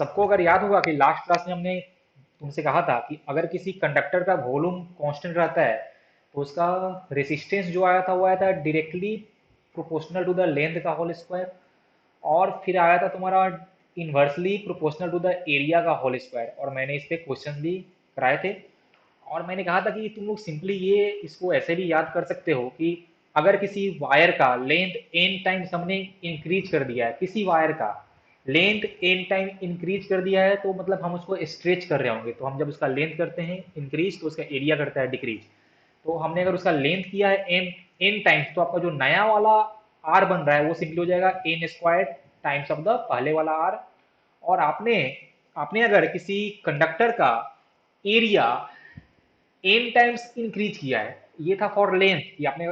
सबको अगर याद होगा कि लास्ट क्लास में हमने तुमसे कहा था कि अगर किसी कंडक्टर का वॉल्यूम कांस्टेंट रहता है तो उसका रेसिस्टेंस जो आया था वो आया था directly proportional to the length का होल स्क्वायर, और फिर आया था तुम्हारा inversely proportional to the area का होल स्क्वायर, और मैंने इस पे क्वेश्चन भी कराए थे। और मैंने कहा था कि तुम लोग सिंपली ये इसको ऐसे भी याद कर सकते हो कि अगर किसी वायर का लेंथ एन टाइम्स हमने इंक्रीज कर दिया है, किसी वायर का लेंथ एन टाइम इंक्रीज कर दिया है, तो मतलब हम उसको स्ट्रेच कर रहे होंगे। तो हम जब उसका लेंथ करते हैं इंक्रीज तो उसका एरिया करता है डिक्रीज। तो हमने अगर उसका लेंथ किया है एन एन टाइम्स, तो आपका जो नया वाला आर बन रहा है वो सिंपली हो जाएगा N square times of the पहले वाला आर। और आपने आपने अगर किसी कंडक्टर का एरिया एन टाइम्स इंक्रीज किया है, ये था फॉर लेंथ कि आपने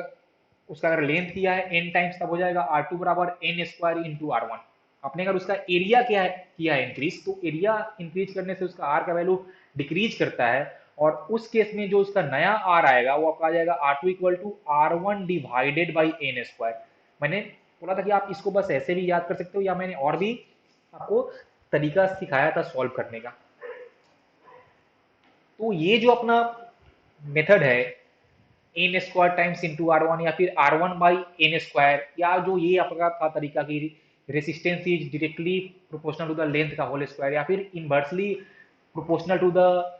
उसका अगर लेंथ किया है एन टाइम्स, तब हो जाएगा आर टू बराबर N square into R one. आपने अगर उसका एरिया किया है इंक्रीज, तो एरिया इंक्रीज करने से उसका आर का वैल्यू डिक्रीज करता है। और उस केस में जो उसका नया आर आएगा वो आपका आ जाएगा R two equal to R one divided by N square. मैंने बोला था कि आप इसको बस ऐसे भी याद कर सकते हो, या मैंने और भी आपको तरीका सिखाया था सॉल्व करने का। तो ये जो अपना मेथड है N square times into R one, या फिर R one by N square, या जो ये आपका था तरीका की resistance is directly proportional to the length का होल स्क्वायर, या फिर inversely proportional to the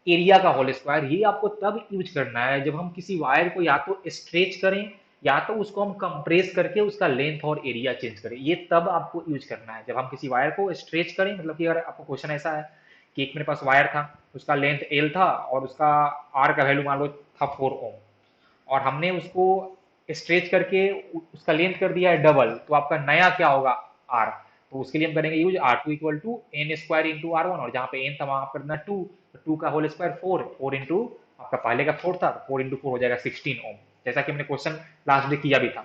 area का होल स्क्वायर, ये आपको तब यूज करना है जब हम किसी वायर को या तो स्ट्रेच करें या तो उसको हम कंप्रेस करके उसका लेंथ और एरिया चेंज करें। ये तब आपको यूज करना है जब हम किसी वायर को स्ट्रेच करें। मतलब कि अगर आपको क्वेश्चन ऐसा है कि एक मेरे पास वायर था, उसका लेंथ एल था और उसका आर का वैल्यू मान लो था 4 ओम, और हमने उसको स्ट्रेच करके उसका लेंथ कर दिया है डबल, तो आपका नया क्या होगा आर। तो उसके लिए हम करेंगे use R two equal to N square into R one, और जहाँ पे एन था वहां करना टू, तो टू का whole square four, four into आपका पहले का फोर था, फोर इंटू फोर हो जाएगा 16 ओम, जैसा कि हमने क्वेश्चन लास्ट डे किया भी था।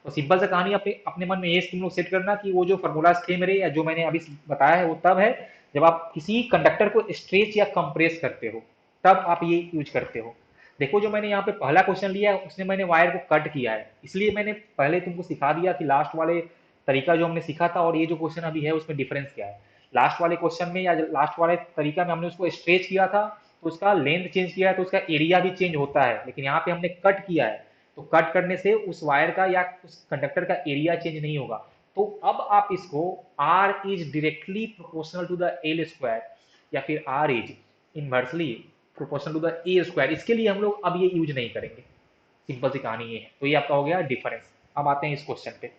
तो सिंपल सा कहानी अपने अपने मन में ये तुम लोग सेट करना कि वो जो फॉर्मूलाज थे मेरे या जो मैंने अभी बताया है वो तब है जब आप किसी कंडक्टर को स्ट्रेच या कंप्रेस करते हो, तब आप ये यूज करते हो। देखो जो मैंने यहाँ पे पहला क्वेश्चन लिया है उसने मैंने वायर को कट किया है, इसलिए मैंने पहले तुमको सिखा दिया कि लास्ट वाले तरीका जो हमने सीखा था और ये जो क्वेश्चन अभी है उसमें डिफरेंस क्या है। लास्ट वाले क्वेश्चन में या लास्ट वाले तरीका में हमने उसको स्ट्रेच किया था तो उसका लेंथ चेंज किया है तो उसका एरिया भी चेंज होता है, लेकिन यहाँ पे हमने कट किया है तो कट करने से उस वायर का या उस कंडक्टर का एरिया चेंज नहीं होगा। तो अब आप इसको R is directly proportional to the L square, या फिर R is inversely proportional to the A square, इसके लिए हम लोग अब ये यूज नहीं करेंगे। सिंपल सी कहानी ये है। तो ये आपका हो गया डिफरेंस। अब आते हैं इस क्वेश्चन पे।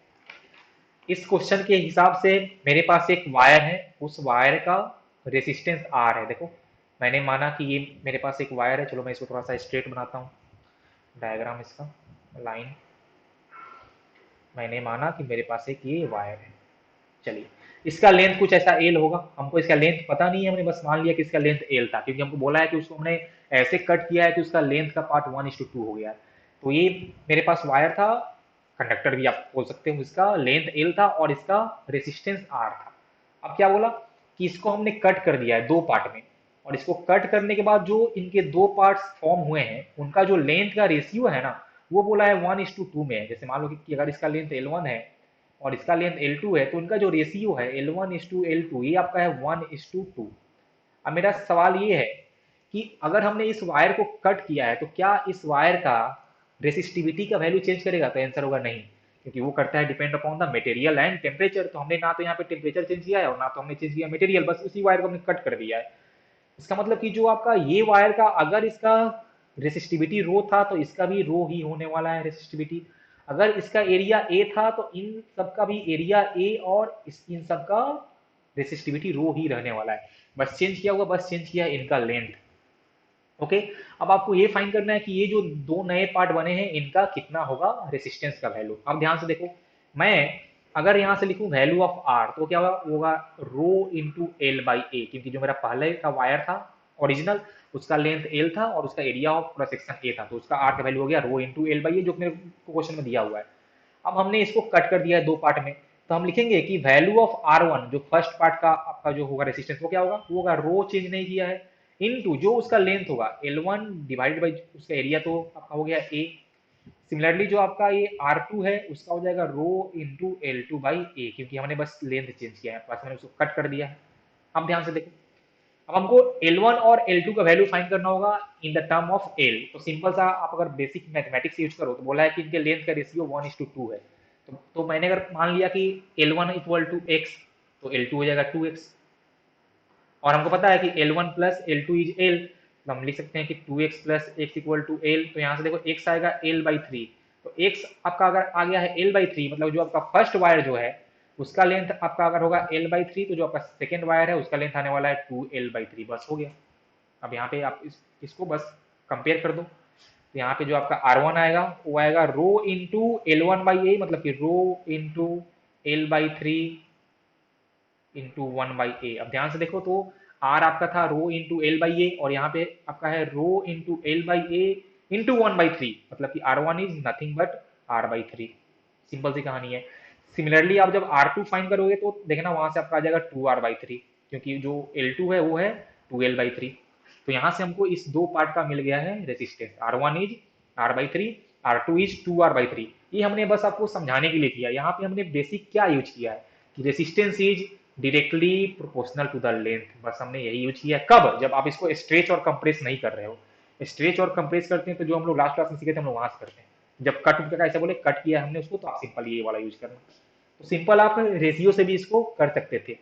इस क्वेश्चन के हिसाब से मेरे पास एक वायर है, उस वायर का रेसिस्टेंस आर है। देखो मैंने माना कि ये मेरे पास एक वायर है, चलो मैं इसको थोड़ा सा स्ट्रेट बनाता हूँ डायग्राम इसका, लाइन। मैंने माना कि मेरे पास एक ये वायर है, चलिए इसका लेंथ कुछ ऐसा एल होगा। हमको इसका लेंथ पता नहीं है, हमने बस मान लिया कि इसका लेंथ एल था क्योंकि हमको बोला है कि उसको हमने ऐसे कट किया है कि उसका लेंथ का पार्ट 1:2 हो गया है। तो ये मेरे पास वायर था, कंडक्टर भी आप बोल सकते हो, इसका लेंथ एल था और इसका रेसिस्टेंस आर था। अब क्या बोला कि इसको हमने कट कर दिया है दो पार्ट में, और इसको कट करने के बाद जो इनके दो पार्ट्स फॉर्म हुए हैं उनका जो लेंथ का रेशियो है ना, वो बोला है 1:2 में है। जैसे मान लो कि अगर इसका लेंथ L1 है और इसका लेंथ L2 है, तो इनका जो रेशियो है L1:L2 ये आपका है 1:2। अब मेरा सवाल ये है कि अगर हमने इस वायर को कट किया है तो क्या इस वायर का रेसिस्टिविटी का वैल्यू चेंज करेगा? तो आंसर होगा नहीं, क्योंकि वो करता है depend upon the material and temperature. तो हमने ना तो यहाँ पे टेम्परेचर चेंज किया है और ना तो हमने चेंज किया मटेरियल, बस उसी वायर को हमने कट कर दिया है। इसका मतलब कि जो आपका ये वायर का अगर इसका रेसिस्टिविटी रो था तो इसका भी रो ही होने वाला है रेसिस्टिविटी। अगर इसका एरिया ए था तो इन सबका भी एरिया ए और इन सबका रेसिस्टिविटी रो ही रहने वाला है। बस चेंज किया होगा, बस चेंज किया इनका लेंथ। ओके। अब आपको ये फाइंड करना है कि ये जो दो नए पार्ट बने हैं इनका कितना होगा रेसिस्टेंस का वैल्यू। अब ध्यान से देखो, मैं अगर यहां से लिखूं वैल्यू ऑफ आर तो क्या होगा रो इंटू एल बाई ए, क्योंकि जो मेरा पहले का वायर था ओरिजिनल उसका लेंथ एल था और उसका एरिया ऑफ पूरा सेक्शन ए था, तो उसका आर का वैल्यू हो गया रो इंटू एल बाई ए जो मेरे क्वेश्चन में दिया हुआ है। अब हमने इसको कट कर दिया है दो पार्ट में, तो हम लिखेंगे कि वैल्यू ऑफ आर वन जो फर्स्ट पार्ट का आपका जो होगा रेसिस्टेंस वो क्या होगा, वो होगा रो चेंज नहीं किया है इनटू जो उसका लेंथ होगा L1 डिवाइडेड बाई उसका एरिया, तो आपका हो गया ए। सिमिलरली जो आपका ये R2 है उसका हो जाएगा रो इंटू L2 बाई ए, क्योंकि हमने बस लेंथ चेंज किया है, बस मैंने उसको कट कर दिया है। अब ध्यान से देखो, अब हमको L1 और L2 का वैल्यू फाइंड करना होगा in the term of L। तो सिंपल सा आप अगर बेसिक मैथमेटिक्स यूज करो तो बोला है कि इनके लेंथ का रेशियो 1:2 है। तो मैंने अगर मान लिया कि L1 इक्वल टू x, तो L2 हो जाएगा 2x। और हमको पता है कि L1 plus L2 is L, तो हम लिख सकते हैं कि 2x plus x equal to L। तो यहाँ से देखो x आएगा L/3। तो x आपका अगर आ गया है L/3, मतलब जो आपका फर्स्ट वायर जो है उसका लेंथ आपका अगर होगा L/3, तो जो आपका सेकेंड वायर है उसका लेंथ आने वाला है 2L/3। बस हो गया। अब यहाँ पे आप इसको बस कंपेयर कर दो। तो यहाँ पे जो आपका R1 आएगा वो आएगा रो इंटू L1/A, मतलब कि rho into L/3 into 1/A। अब ध्यान से देखो तो R आपका था रो इंटू L/A, और यहाँ पे आपका है रो इंटू L/A इंटू 1/3, मतलब कि R1 is nothing but R/3। Simple सी कहानी है। सिमिलरली आप जब R2 फाइंड करोगे तो देखना वहां से आपका आ जाएगा 2R/3, क्योंकि जो L2 है वो है 2L/3। तो यहाँ से हमको इस दो पार्ट का मिल गया है resistance. R1 is R/3, R2 is 2R/3। ये हमने बस आपको समझाने के लिए किया। यहाँ पे हमने बेसिक क्या यूज किया है कि resistance is directly proportional to the length. बस हमने यही यूज किया है। कब? जब आप इसको स्ट्रेच और कंप्रेस नहीं कर रहे हो। स्ट्रेच और कंप्रेस करते हैं तो जो हम लोग लास्ट क्लास में सीखे थे हम लोग वहां से करते हैं। जब कट का ऐसा बोले कट किया हमने उसको, तो आप सिंपल ये वाला यूज करना। तो सिंपल आप रेशियो से भी इसको कर सकते थे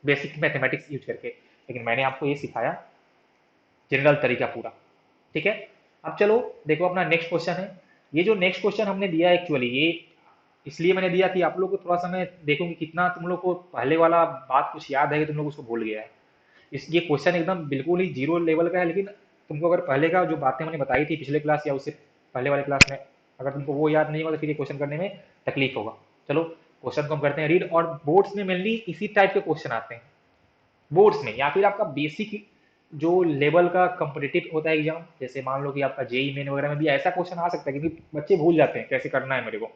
बेसिक मैथमेटिक्स यूज करके, लेकिन मैंने आपको ये सिखाया जनरल तरीका पूरा। ठीक है। अब चलो देखो अपना नेक्स्ट क्वेश्चन है। ये जो नेक्स्ट क्वेश्चन हमने दिया है एक्चुअली ये इसलिए मैंने दिया कि आप लोग को थोड़ा सा मैं देखूं कि कितना तुम लोग को पहले वाला बात कुछ याद है कि तुम लोग उसको भूल गया है। ये क्वेश्चन एकदम बिल्कुल ही जीरो लेवल का है, लेकिन तुमको अगर पहले का जो बातें मैंने बताई थी पिछले क्लास या उससे पहले वाले क्लास में, अगर तुमको वो याद नहीं होगा तो फिर ये क्वेश्चन करने में तकलीफ होगा। चलो क्वेश्चन को हम करते हैं रीड। और बोर्ड्स में मेनली इसी टाइप के क्वेश्चन आते हैं, बोर्ड्स में या फिर आपका बेसिक जो लेवल का कॉम्पिटिटिव होता है एग्जाम, जैसे मान लो कि आपका जेई मेन वगैरह में भी ऐसा क्वेश्चन आ सकता है, क्योंकि बच्चे भूल जाते हैं कैसे करना है मेरे को।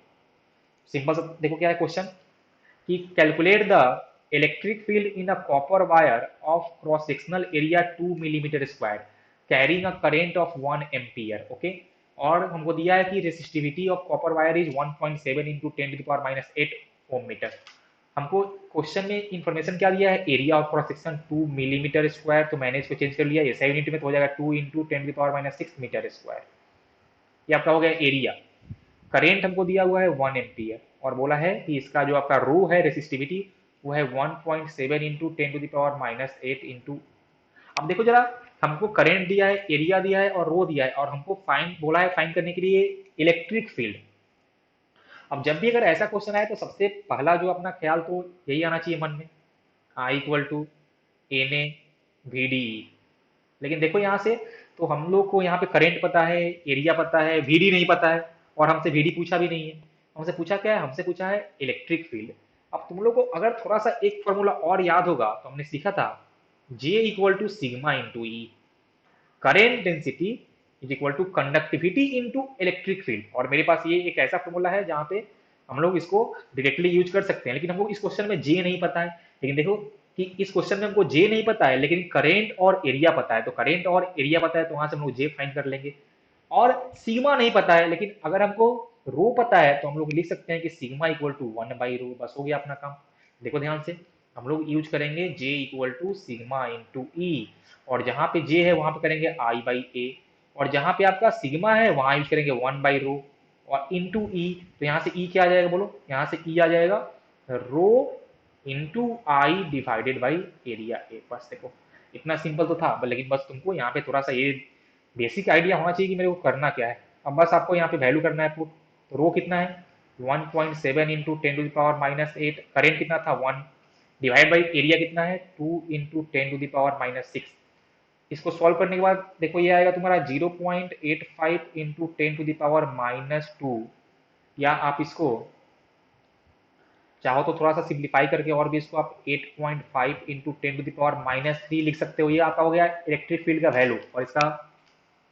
सिंपल सा देखो क्या है क्वेश्चन कि calculate the electric field in a copper wire of cross sectional area 2 millimetre square carrying a current of 1 ampere. Okay. और हमको दिया है कि resistivity of copper wire is 1.7 into 10⁻⁸ ohm metre. हमको क्वेश्चन में इंफॉर्मेशन क्या दिया है, area of cross section 2 millimetre square. तो मैंने इसको चेंज कर लिया, ये 7 यूनिट में तो हो जाएगा 2 इंटू 10⁻⁶ मीटर स्क्वायर। ये आपका हो गया एरिया। करेंट हमको दिया हुआ है 1 एम्पियर, और बोला है कि इसका जो आपका रो है रेसिस्टिविटी वो है 1.7 इंटू 10⁻⁸ इंटू। अब देखो जरा, हमको करंट दिया है, एरिया दिया है और रो दिया है, और हमको फाइंड बोला है फाइंड करने के लिए इलेक्ट्रिक फील्ड। अब जब भी अगर ऐसा क्वेश्चन आए तो सबसे पहला जो अपना ख्याल तो यही आना चाहिए मन में, I equal to N A V D. लेकिन देखो यहाँ से, तो हम लोग को यहाँ पे करंट पता है, एरिया पता है, वीडी नहीं पता है, और हमसे वीडी पूछा भी नहीं है। हमसे पूछा क्या है, हमसे पूछा है इलेक्ट्रिक फील्ड। अब तुम लोग को अगर थोड़ा सा एक फॉर्मूला और याद होगा तो हमने सीखा था J equal to sigma into E, current density is equal to conductivity into electric field. और मेरे पास ये एक ऐसा फॉर्मूला है जहाँ पे हम लोग इसको डायरेक्टली यूज कर सकते हैं, लेकिन हमको इस क्वेश्चन में जे नहीं पता है। लेकिन देखो कि इस क्वेश्चन में हमको जे नहीं पता है लेकिन करेंट और एरिया पता है, तो करेंट और एरिया पता है तो वहां से हम लोग जे फाइंड कर लेंगे। और सिग्मा नहीं पता है, लेकिन अगर हमको रो पता है तो हम लोग लिख सकते हैं कि सिग्मा इक्वल टू 1/रो। बस हो गया अपना काम। देखो ध्यान से, हम लोग यूज करेंगे जे इक्वल टू सिग्मा इंटू ई, और जहां पे जे है वहां पे करेंगे I/A, और जहां पे आपका सिग्मा है वहां यूज करेंगे 1/रो और इंटू ई। तो यहाँ से ई क्या आ जाएगा बोलो, यहाँ से ई आ जाएगा rho into I divided by area A. बस देखो इतना सिंपल तो था, लेकिन बस तुमको यहाँ पे थोड़ा सा ये बेसिक आइडिया होना चाहिए कि मेरे को करना क्या है। अब बस आपको यहाँ पे वैल्यू करना है पुट। तो रो कितना है 1.7 इंटू 10⁻⁸, करेंट कितना था 1, डिवाइड बाई एरिया कितना है 2 इंटू 10⁻⁶। इसको सॉल्व करने के बाद देखो ये आएगा तुम्हारा 0.85 इंटू 10⁻⁻², या आप इसको चाहो तो थोड़ा सा सिंप्लीफाई करके और भी इसको आप 8.5 इंटू 10⁻³ लिख सकते हो। ये आपका हो गया इलेक्ट्रिक फील्ड का वैल्यू, और इसका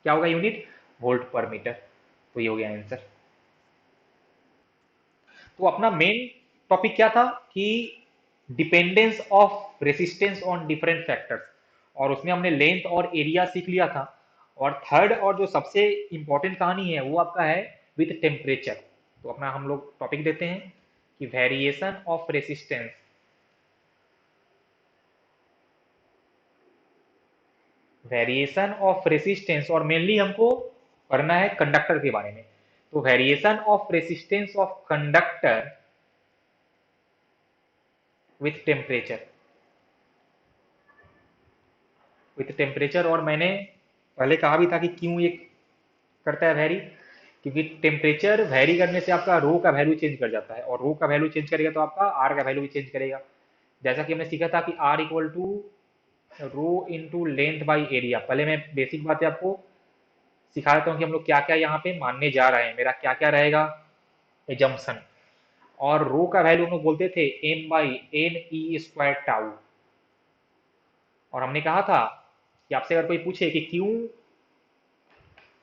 क्या होगा यूनिट, वोल्ट पर मीटर। तो ये हो गया आंसर। तो अपना मेन टॉपिक क्या था कि dependence of resistance on different factors, और उसमें हमने लेंथ और एरिया सीख लिया था। और थर्ड और जो सबसे इंपॉर्टेंट कहानी है वो आपका है विथ टेम्परेचर। तो अपना हम लोग टॉपिक देते हैं कि variation of resistance variation of resistance, और मेनली हमको करना है कंडक्टर के बारे में। तो variation of resistance of conductor with temperature, और मैंने पहले कहा भी था कि क्यों ये करता है वेरी, क्योंकि टेम्परेचर वेरी करने से आपका रो का वैल्यू चेंज कर जाता है, और रो का वैल्यू चेंज करेगा तो आपका आर का वैल्यू भी चेंज करेगा। जैसा कि हमने सीखा था कि R equal to rho into length by area. पहले मैं बेसिक बातें आपको सिखा देता हूँ कि हम लोग क्या क्या यहाँ पे मानने जा रहे हैं, मेरा क्या क्या रहेगा एजम्पशन। और रो का वैल्यू हम लोग बोलते थे M by N E square tau. और हमने कहा था कि आपसे अगर कोई पूछे कि क्यों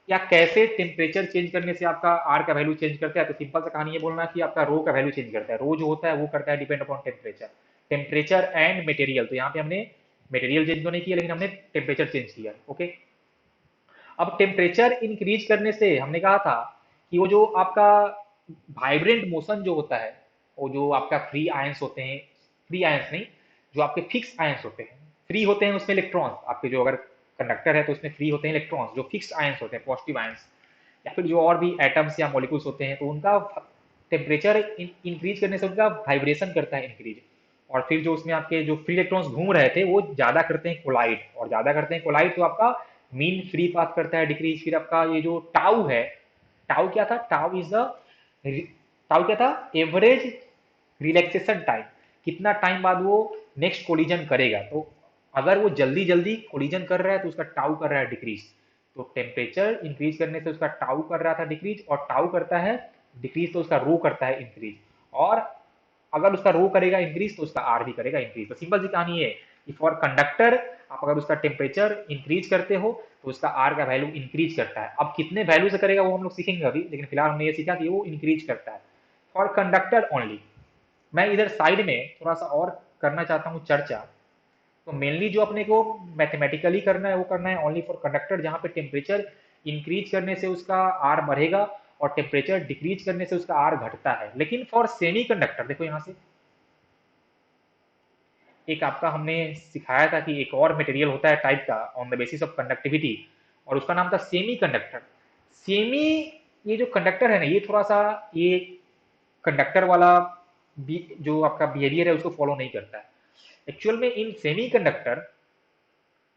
या कैसे टेम्परेचर चेंज करने से आपका आर का वैल्यू चेंज करता है, तो सिंपल सा कहानी ये बोलना कि आपका रो का वैल्यू चेंज करता है। रो जो होता है वो करता है depend upon temperature, and material. तो यहाँ पे हमने मटेरियल चेंज तो नहीं किया, लेकिन हमने टेम्परेचर चेंज किया। ओके, अब टेम्परेचर इंक्रीज करने से हमने कहा था कि वो जो आपका वाइब्रेंट मोशन जो होता है, वो जो आपका फ्री आयंस होते हैं, फ्री आयंस नहीं, जो आपके फिक्स आयंस होते हैं, फ्री होते हैं उसमें इलेक्ट्रॉन्स, आपके जो अगर कंडक्टर है तो उसमें फ्री होते हैं इलेक्ट्रॉन्स, जो फिक्स आयंस होते हैं पॉजिटिव आयंस, या फिर जो और भी एटम्स या मॉलिक्यूल्स होते हैं, तो उनका टेम्परेचर इंक्रीज करने से उनका वाइब्रेशन करता है इंक्रीज। और फिर जो उसमें आपके जो फ्री इलेक्ट्रॉन्स घूम रहे थे वो ज्यादा करते हैं कोलाइड, और ज्यादा करते हैं कोलाइड तो आपका मीन फ्री पाथ करता है डिक्रीज। फिर आपका ये जो टाउ है, टाउ क्या था, टाउ क्या था, एवरेज रिलैक्सेशन टाइम, कितना टाइम बाद वो नेक्स्ट कोलिजन करेगा। तो अगर वो जल्दी जल्दी कोलिजन कर रहा है तो उसका टाउ कर रहा है डिक्रीज। तो टेम्परेचर इंक्रीज करने से उसका टाउ कर रहा था डिक्रीज, और टाउ करता है डिक्रीज तो उसका रो करता है इंक्रीज। और अगर उसका रो करेगा इंक्रीज तो उसका आर भी करेगा इंक्रीज। तो सिंपल सी कहानी है कि फॉर कंडक्टर आप अगर उसका टेम्परेचर इंक्रीज करते हो तो उसका आर का वैल्यू इंक्रीज करता है। अब कितने वैल्यू से करेगा वो हम लोग सीखेंगे अभी, लेकिन फिलहाल हमने ये सीखा कि वो इंक्रीज करता है फॉर कंडक्टर ओनली। मैं इधर साइड में थोड़ा सा और करना चाहता हूँ चर्चा। तो मेनली जो अपने को मैथमेटिकली करना है वो करना है ओनली फॉर कंडक्टर, जहाँ पे टेम्परेचर इंक्रीज करने से उसका आर बढ़ेगा और टेम्परेचर डिक्रीज करने से उसका आर घटता है। लेकिन फॉर सेमी कंडक्टर देखो यहाँ से एक आपका हमने सिखाया था कि एक और मटेरियल होता है टाइप का on the basis of conductivity, और उसका नाम था सेमी कंडक्टर। सेमी, ये जो कंडक्टर है ना, ये थोड़ा सा ये कंडक्टर वाला जो आपका बिहेवियर है उसको फॉलो नहीं करता है। एक्चुअल में in semi conductor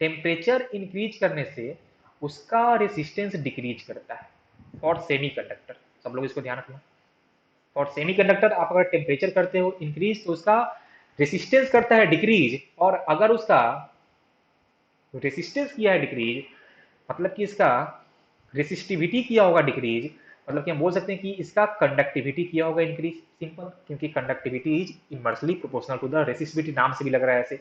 temperature increase करने से उसका रेसिस्टेंस डिक्रीज करता है फॉर सेमी कंडक्टर। सब लोग इसको ध्यान रखना। फॉर सेमी कंडक्टर आप अगर टेम्परेचर करते हो इंक्रीज तो उसका रेसिस्टेंस करता है डिक्रीज, और अगर उसका रेसिस्टेंस किया है डिक्रीज मतलब कि इसका रेसिस्टिविटी किया होगा डिक्रीज, मतलब कि हम बोल सकते हैं कि इसका कंडक्टिविटी किया होगा इंक्रीज। सिंपल, क्योंकि conductivity is inversely proportional to the resistivity, नाम से भी लग रहा है ऐसे।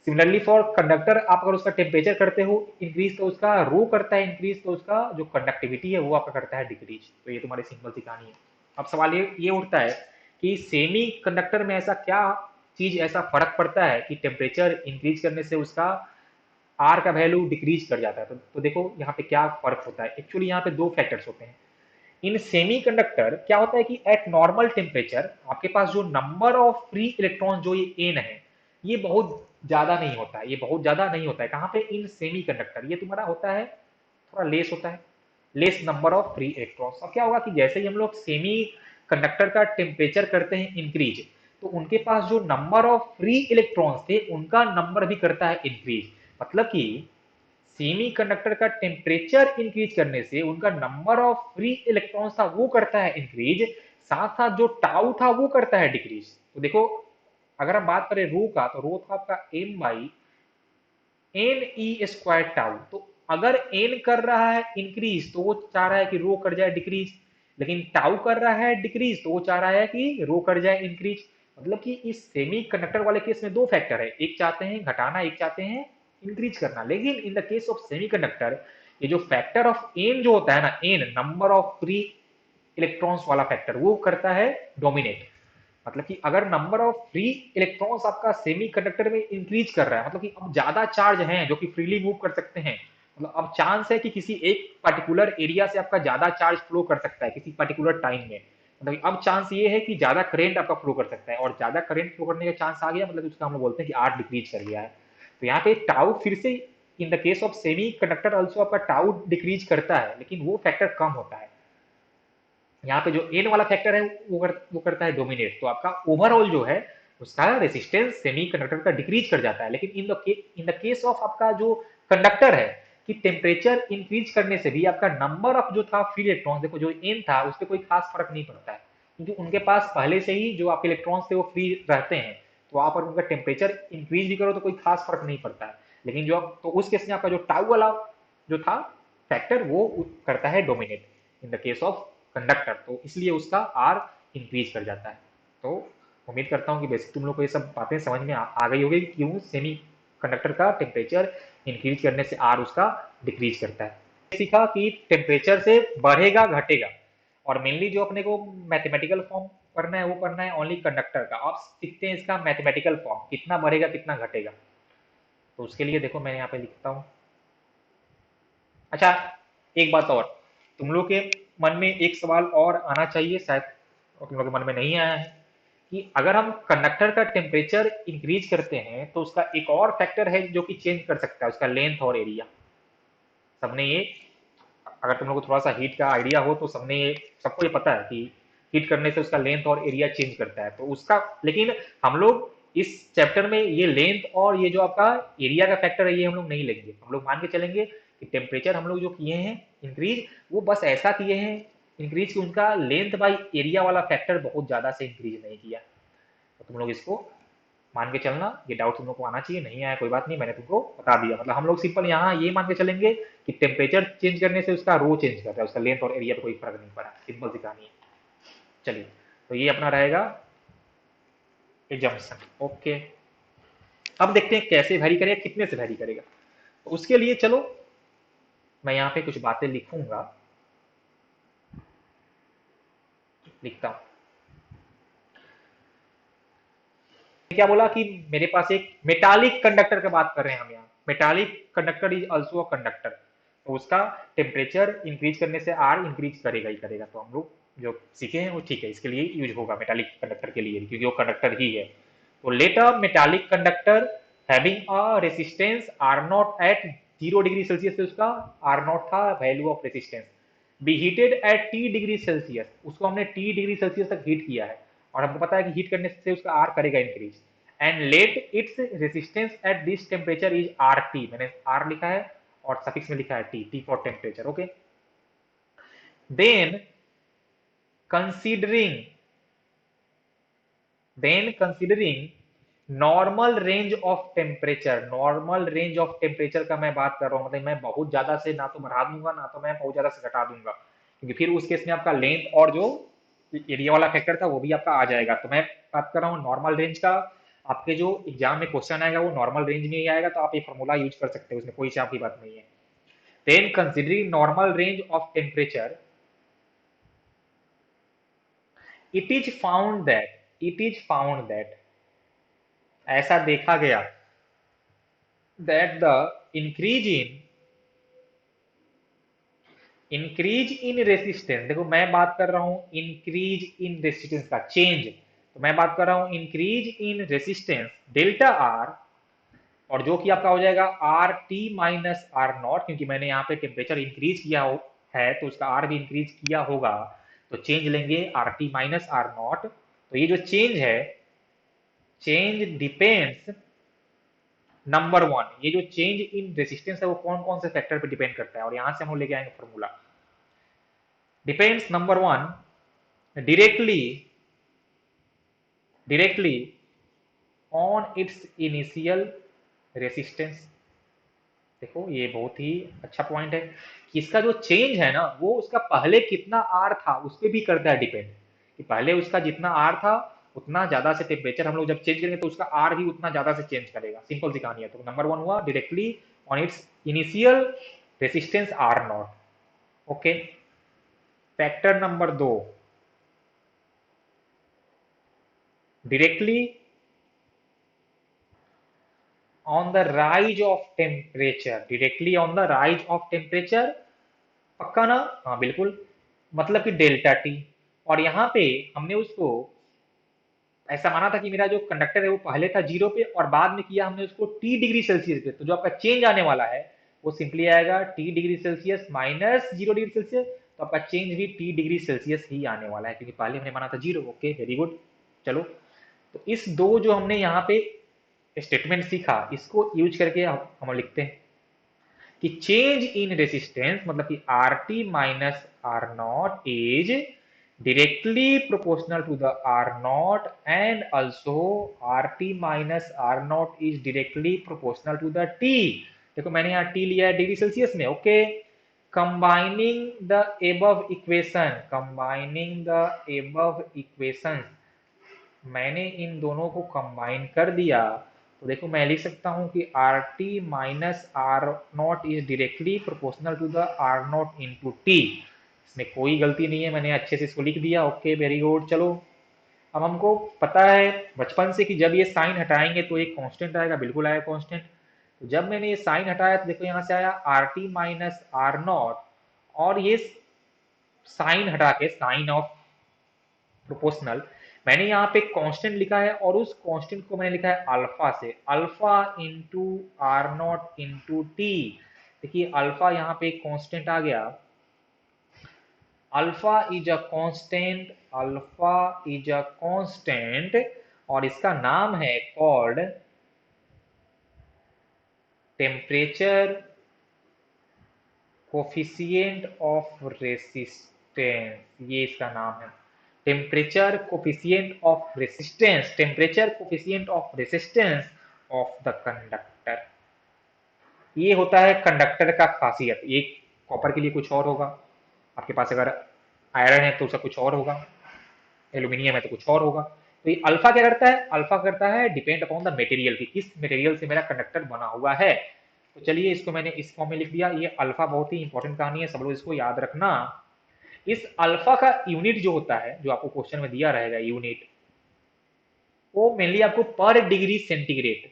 सिमिलरली फॉर कंडक्टर आप अगर उसका टेम्परेचर करते हो इंक्रीज तो उसका रो करता है इंक्रीज, तो उसका जो कंडक्टिविटी है वो आपका करता है डिक्रीज। तो ये तुम्हारी सिंपल सी कहानी है। अब सवाल ये उठता है कि सेमी कंडक्टर में ऐसा क्या चीज, ऐसा फर्क पड़ता है कि टेम्परेचर इंक्रीज करने से उसका आर का वैल्यू डिक्रीज कर जाता है। तो देखो यहाँ पे क्या फर्क होता है। एक्चुअली यहाँ पे दो फैक्टर्स होते हैं इन सेमी कंडक्टर। क्या होता है कि एट नॉर्मल टेम्परेचर आपके पास जो नंबर ऑफ फ्री इलेक्ट्रॉन जो ये एन है ये बहुत ज्यादा नहीं होता है, ये बहुत ज्यादा नहीं होता है। कहाँ पे, इन सेमी कंडक्टर ये तुम्हारा होता है थोड़ा लेस होता है, less number of free electrons. अब क्या होगा कि जैसे ही हम लोग सेमी कंडक्टर का टेम्परेचर करते हैं इंक्रीज, तो उनके पास जो नंबर ऑफ फ्री इलेक्ट्रॉन्स थे उनका नंबर भी करता है इंक्रीज। मतलब कि सेमी कंडक्टर का टेम्परेचर इंक्रीज करने से उनका नंबर ऑफ फ्री इलेक्ट्रॉन्स था वो करता है इंक्रीज, साथ साथ जो टाउ था वो करता है डिक्रीज। तो देखो अगर हम बात करें रो का, तो रो था आपका M by N E square tau. तो अगर एन कर रहा है इंक्रीज तो वो चाह रहा है कि रो कर जाए डिक्रीज, लेकिन टाउ कर रहा है डिक्रीज तो वो चाह रहा है कि रो कर जाए इंक्रीज। मतलब कि इस सेमी कंडक्टर वाले केस में दो फैक्टर है, एक चाहते हैं घटाना, एक चाहते हैं इंक्रीज करना। लेकिन in the case of semiconductor ये जो फैक्टर ऑफ एन जो होता है ना, N number of free electrons वाला फैक्टर, वो करता है डोमिनेट। मतलब कि अगर नंबर ऑफ फ्री इलेक्ट्रॉन्स आपका सेमी कंडक्टर में इंक्रीज कर रहा है, मतलब कि अब ज्यादा चार्ज हैं जो कि फ्रीली मूव कर सकते हैं, मतलब अब चांस है कि किसी एक पर्टिकुलर एरिया से आपका ज्यादा चार्ज फ्लो कर सकता है किसी पर्टिकुलर टाइम में। मतलब अब चांस ये है कि ज्यादा करंट आपका फ्लो कर सकता है, और ज्यादा करंट फ्लो करने का चांस आ गया मतलब उसका हम लोग बोलते हैं कि आर डिक्रीज कर गया है। तो यहाँ पे टाउ फिर से इन the case of semi conductor also आपका टाउ डिक्रीज करता है, लेकिन वो फैक्टर कम होता है। यहाँ पे जो एन वाला फैक्टर है वो करता है डोमिनेट, तो आपका ओवरऑल जो है उसका रेसिस्टेंस सेमी कंडक्टर का डिक्रीज कर जाता है। लेकिन इन द केस ऑफ आपका जो कंडक्टर है कि टेम्परेचर इंक्रीज करने से भी आपका नंबर ऑफ जो था फ्री इलेक्ट्रॉन, देखो जो एन था उस पर कोई खास फर्क नहीं पड़ता है, क्योंकि उनके पास पहले से ही जो आपके इलेक्ट्रॉन्स थे वो फ्री रहते हैं। तो वहां पर उनका टेम्परेचर इंक्रीज भी करो तो कोई खास फर्क नहीं पड़ता है। लेकिन जो तो उस केस में आपका जो टाउ वाला जो था फैक्टर वो करता है dominate in the case of conductor, तो इसलिए उसका आर इंक्रीज कर जाता है। तो उम्मीद करता हूँ कि बेसिक तुम लोग को ये सब बातें समझ में आ गई होगी, क्यों सेमी कंडक्टर का टेम्परेचर इंक्रीज करने से आर उसका डिक्रीज करता है। सीखा कि टेम्परेचर से बढ़ेगा घटेगा, और मेनली जो अपने को मैथमेटिकल फॉर्म करना है वो करना है ओनली कंडक्टर का। अब सीखते हैं इसका मैथमेटिकल फॉर्म, कितना बढ़ेगा कितना घटेगा। तो उसके लिए देखो मैं यहाँ पे लिखता हूँ। अच्छा, एक बात और, तुम लोग के मन में एक सवाल और आना चाहिए, शायद तुम लोग के मन में नहीं आया है, कि अगर हम कंडक्टर का टेम्परेचर इंक्रीज करते हैं तो उसका एक और फैक्टर है जो कि चेंज कर सकता है, उसका लेंथ और एरिया। सबने ये, अगर तुम लोग को थोड़ा सा हीट का आइडिया हो तो सबने ये, सबको ये पता है कि हीट करने से उसका लेंथ और एरिया चेंज करता है, तो उसका, लेकिन हम लोग इस चैप्टर में ये लेंथ और ये जो आपका एरिया का फैक्टर है ये हम लोग नहीं लेंगे। हम लोग मान के चलेंगे कि टेम्परेचर हम लोग जो किए हैं इंक्रीज, वो बस ऐसा किए हैं इंक्रीज कि उनका लेंथ बाई एरिया वाला फैक्टर बहुत ज्यादा से इंक्रीज नहीं किया। तो तुम लोग इसको मान के चलना, ये डाउट तुम लोग को आना चाहिए, नहीं आया कोई बात नहीं, मैंने तुमको बता दिया। मतलब हम लोग सिंपल यहाँ ये मान के चलेंगे कि टेम्परेचर चेंज करने से उसका रो चेंज कर रहा है, उसका लेंथ और एरिया पे कोई फर्क नहीं पड़ा, सिंपल सी कहानी है। चलिए, तो ये अपना रहेगा एजम्पशन। ओके, अब देखते हैं कैसे वैरी करेगा, कितने से वैरी करेगा। तो उसके लिए चलो मैं यहाँ पे कुछ बातें लिखूंगा, लिखता हूँ। क्या बोला कि मेरे पास एक मेटालिक कंडक्टर की बात कर रहे हैं हम यहाँ, metallic conductor is also a conductor, तो उसका टेम्परेचर इंक्रीज करने से आर इंक्रीज करेगा ही करेगा। तो हम लोग जो सीखे हैं वो ठीक है, इसके लिए यूज होगा मेटालिक कंडक्टर के लिए, क्योंकि वो कंडक्टर ही है। तो let a metallic conductor having a resistance R not at 0 degree Celsius, से उसका आर नॉट था value of resistance, be heated at T degree Celsius, उसको हमने T डिग्री सेल्सियस तक हीट किया है, और हमको पता है कि हीट करने से उसका आर करेगा increase, and let its resistance at this temperature is R T, मैंने आर लिखा है और सफिक्स में लिखा है T, T for temperature. Okay, then considering normal range of temperature, normal range of temperature का मैं बात कर रहा हूं, मतलब मैं बहुत ज्यादा से ना तो बढ़ा दूंगा ना तो मैं बहुत ज्यादा से घटा दूंगा, क्योंकि फिर उस केस में आपका लेंथ और जो एरिया वाला फैक्टर था वो भी आपका आ जाएगा। तो मैं बात कर रहा हूँ नॉर्मल रेंज का, आपके जो एग्जाम में क्वेश्चन आएगा वो नॉर्मल रेंज में ही आएगा, तो आप ये फॉर्मूला यूज कर सकते हो, उसमें कोई चाप की बात नहीं है। Then considering normal range of temperature, it is found that ऐसा देखा गया that the increase in resistance, देखो मैं बात कर रहा हूं इंक्रीज इन रेसिस्टेंस का चेंज, तो मैं बात कर रहा हूं increase in resistance delta R, और जो कि आपका हो जाएगा R T minus R not, क्योंकि मैंने यहाँ पे टेम्परेचर इंक्रीज किया है तो उसका आर भी इंक्रीज किया होगा, तो चेंज लेंगे R T minus R not. तो ये जो चेंज है, चेंज डिपेंड्स नंबर वन, ये जो चेंज इन रेसिस्टेंस है वो कौन कौन से फैक्टर पे डिपेंड करता है, और यहां से हम लेके आएंगे formula. Depends number one directly directly on its initial resistance. देखो ये बहुत ही अच्छा पॉइंट है कि इसका जो चेंज है ना वो उसका पहले कितना आर था उस पर भी करता है डिपेंड, कि पहले उसका जितना आर था उतना ज्यादा से टेम्परेचर हम लोग जब चेंज करेंगे तो उसका आर भी उतना ज्यादा से चेंज करेगा, सिंपल सी कहानी है। तो नंबर वन हुआ directly on its initial resistance R naught. Okay, factor number दो, directly on the rise of temperature, directly on the rise of temperature, पक्का ना? हाँ बिल्कुल, मतलब कि डेल्टा टी, और यहाँ पे हमने उसको ऐसा माना था कि मेरा जो कंडक्टर है वो पहले था 0 पे और बाद में किया हमने उसको T डिग्री सेल्सियस पे, तो जो आपका चेंज आने वाला है वो सिंपली आएगा T degree Celsius minus 0 degree Celsius. तो आपका चेंज भी टी डिग्री सेल्सियस ही आने वाला है, क्योंकि पहले हमने माना था 0। Okay, very good. चलो, तो इस दो जो हमने यहाँ पे स्टेटमेंट सीखा, इसको यूज करके हम लिखते हैं कि चेंज इन रेसिस्टेंस मतलब कि R T minus R not is directly proportional to the R naught, and also RT minus R naught is directly proportional to the T। देखो मैंने यहाँ T लिया है डिग्री सेल्सियस में। Okay, combining the above equation, combining the above equation, मैंने इन दोनों को combine कर दिया तो देखो मैं लिख सकता हूं कि R T minus R not is directly proportional to the R not into T. इसमें कोई गलती नहीं है, मैंने अच्छे से इसको लिख दिया। Okay, very good. चलो, अब हमको पता है बचपन से कि जब ये साइन हटाएंगे तो एक कांस्टेंट आएगा, बिल्कुल आएगा कांस्टेंट। तो जब मैंने ये साइन हटाया तो देखो यहाँ से आया R T minus R not, और ये साइन हटा के साइन ऑफ प्रोपोर्शनल मैंने यहाँ पे कांस्टेंट लिखा है, और उस कांस्टेंट को मैंने लिखा है अल्फा से, alpha into R not into T. देखिए अल्फा यहाँ पे कांस्टेंट आ गया, alpha is a constant, alpha is a constant, और इसका नाम है called temperature coefficient of resistance, ये इसका नाम है, temperature coefficient of resistance, temperature coefficient of resistance of the conductor. ये होता है कंडक्टर का खासियत। एक कॉपर के लिए कुछ और होगा, आपके पास अगर आयरन है तो उसका कुछ और होगा, एल्यूमिनियम है तो कुछ और होगा। तो ये अल्फा क्या करता है, अल्फा करता है डिपेंड अपॉन द मटेरियल की, किस मटेरियल से मेरा कंडक्टर बना हुआ है। तो चलिए इसको मैंने इस फॉर्म में लिख दिया। ये अल्फा बहुत ही इंपॉर्टेंट कहानी है, सब लोग इसको याद रखना। इस अल्फा का यूनिट जो होता है, जो आपको क्वेश्चन में दिया रहेगा यूनिट, वो मेनली आपको पर डिग्री सेंटीग्रेड,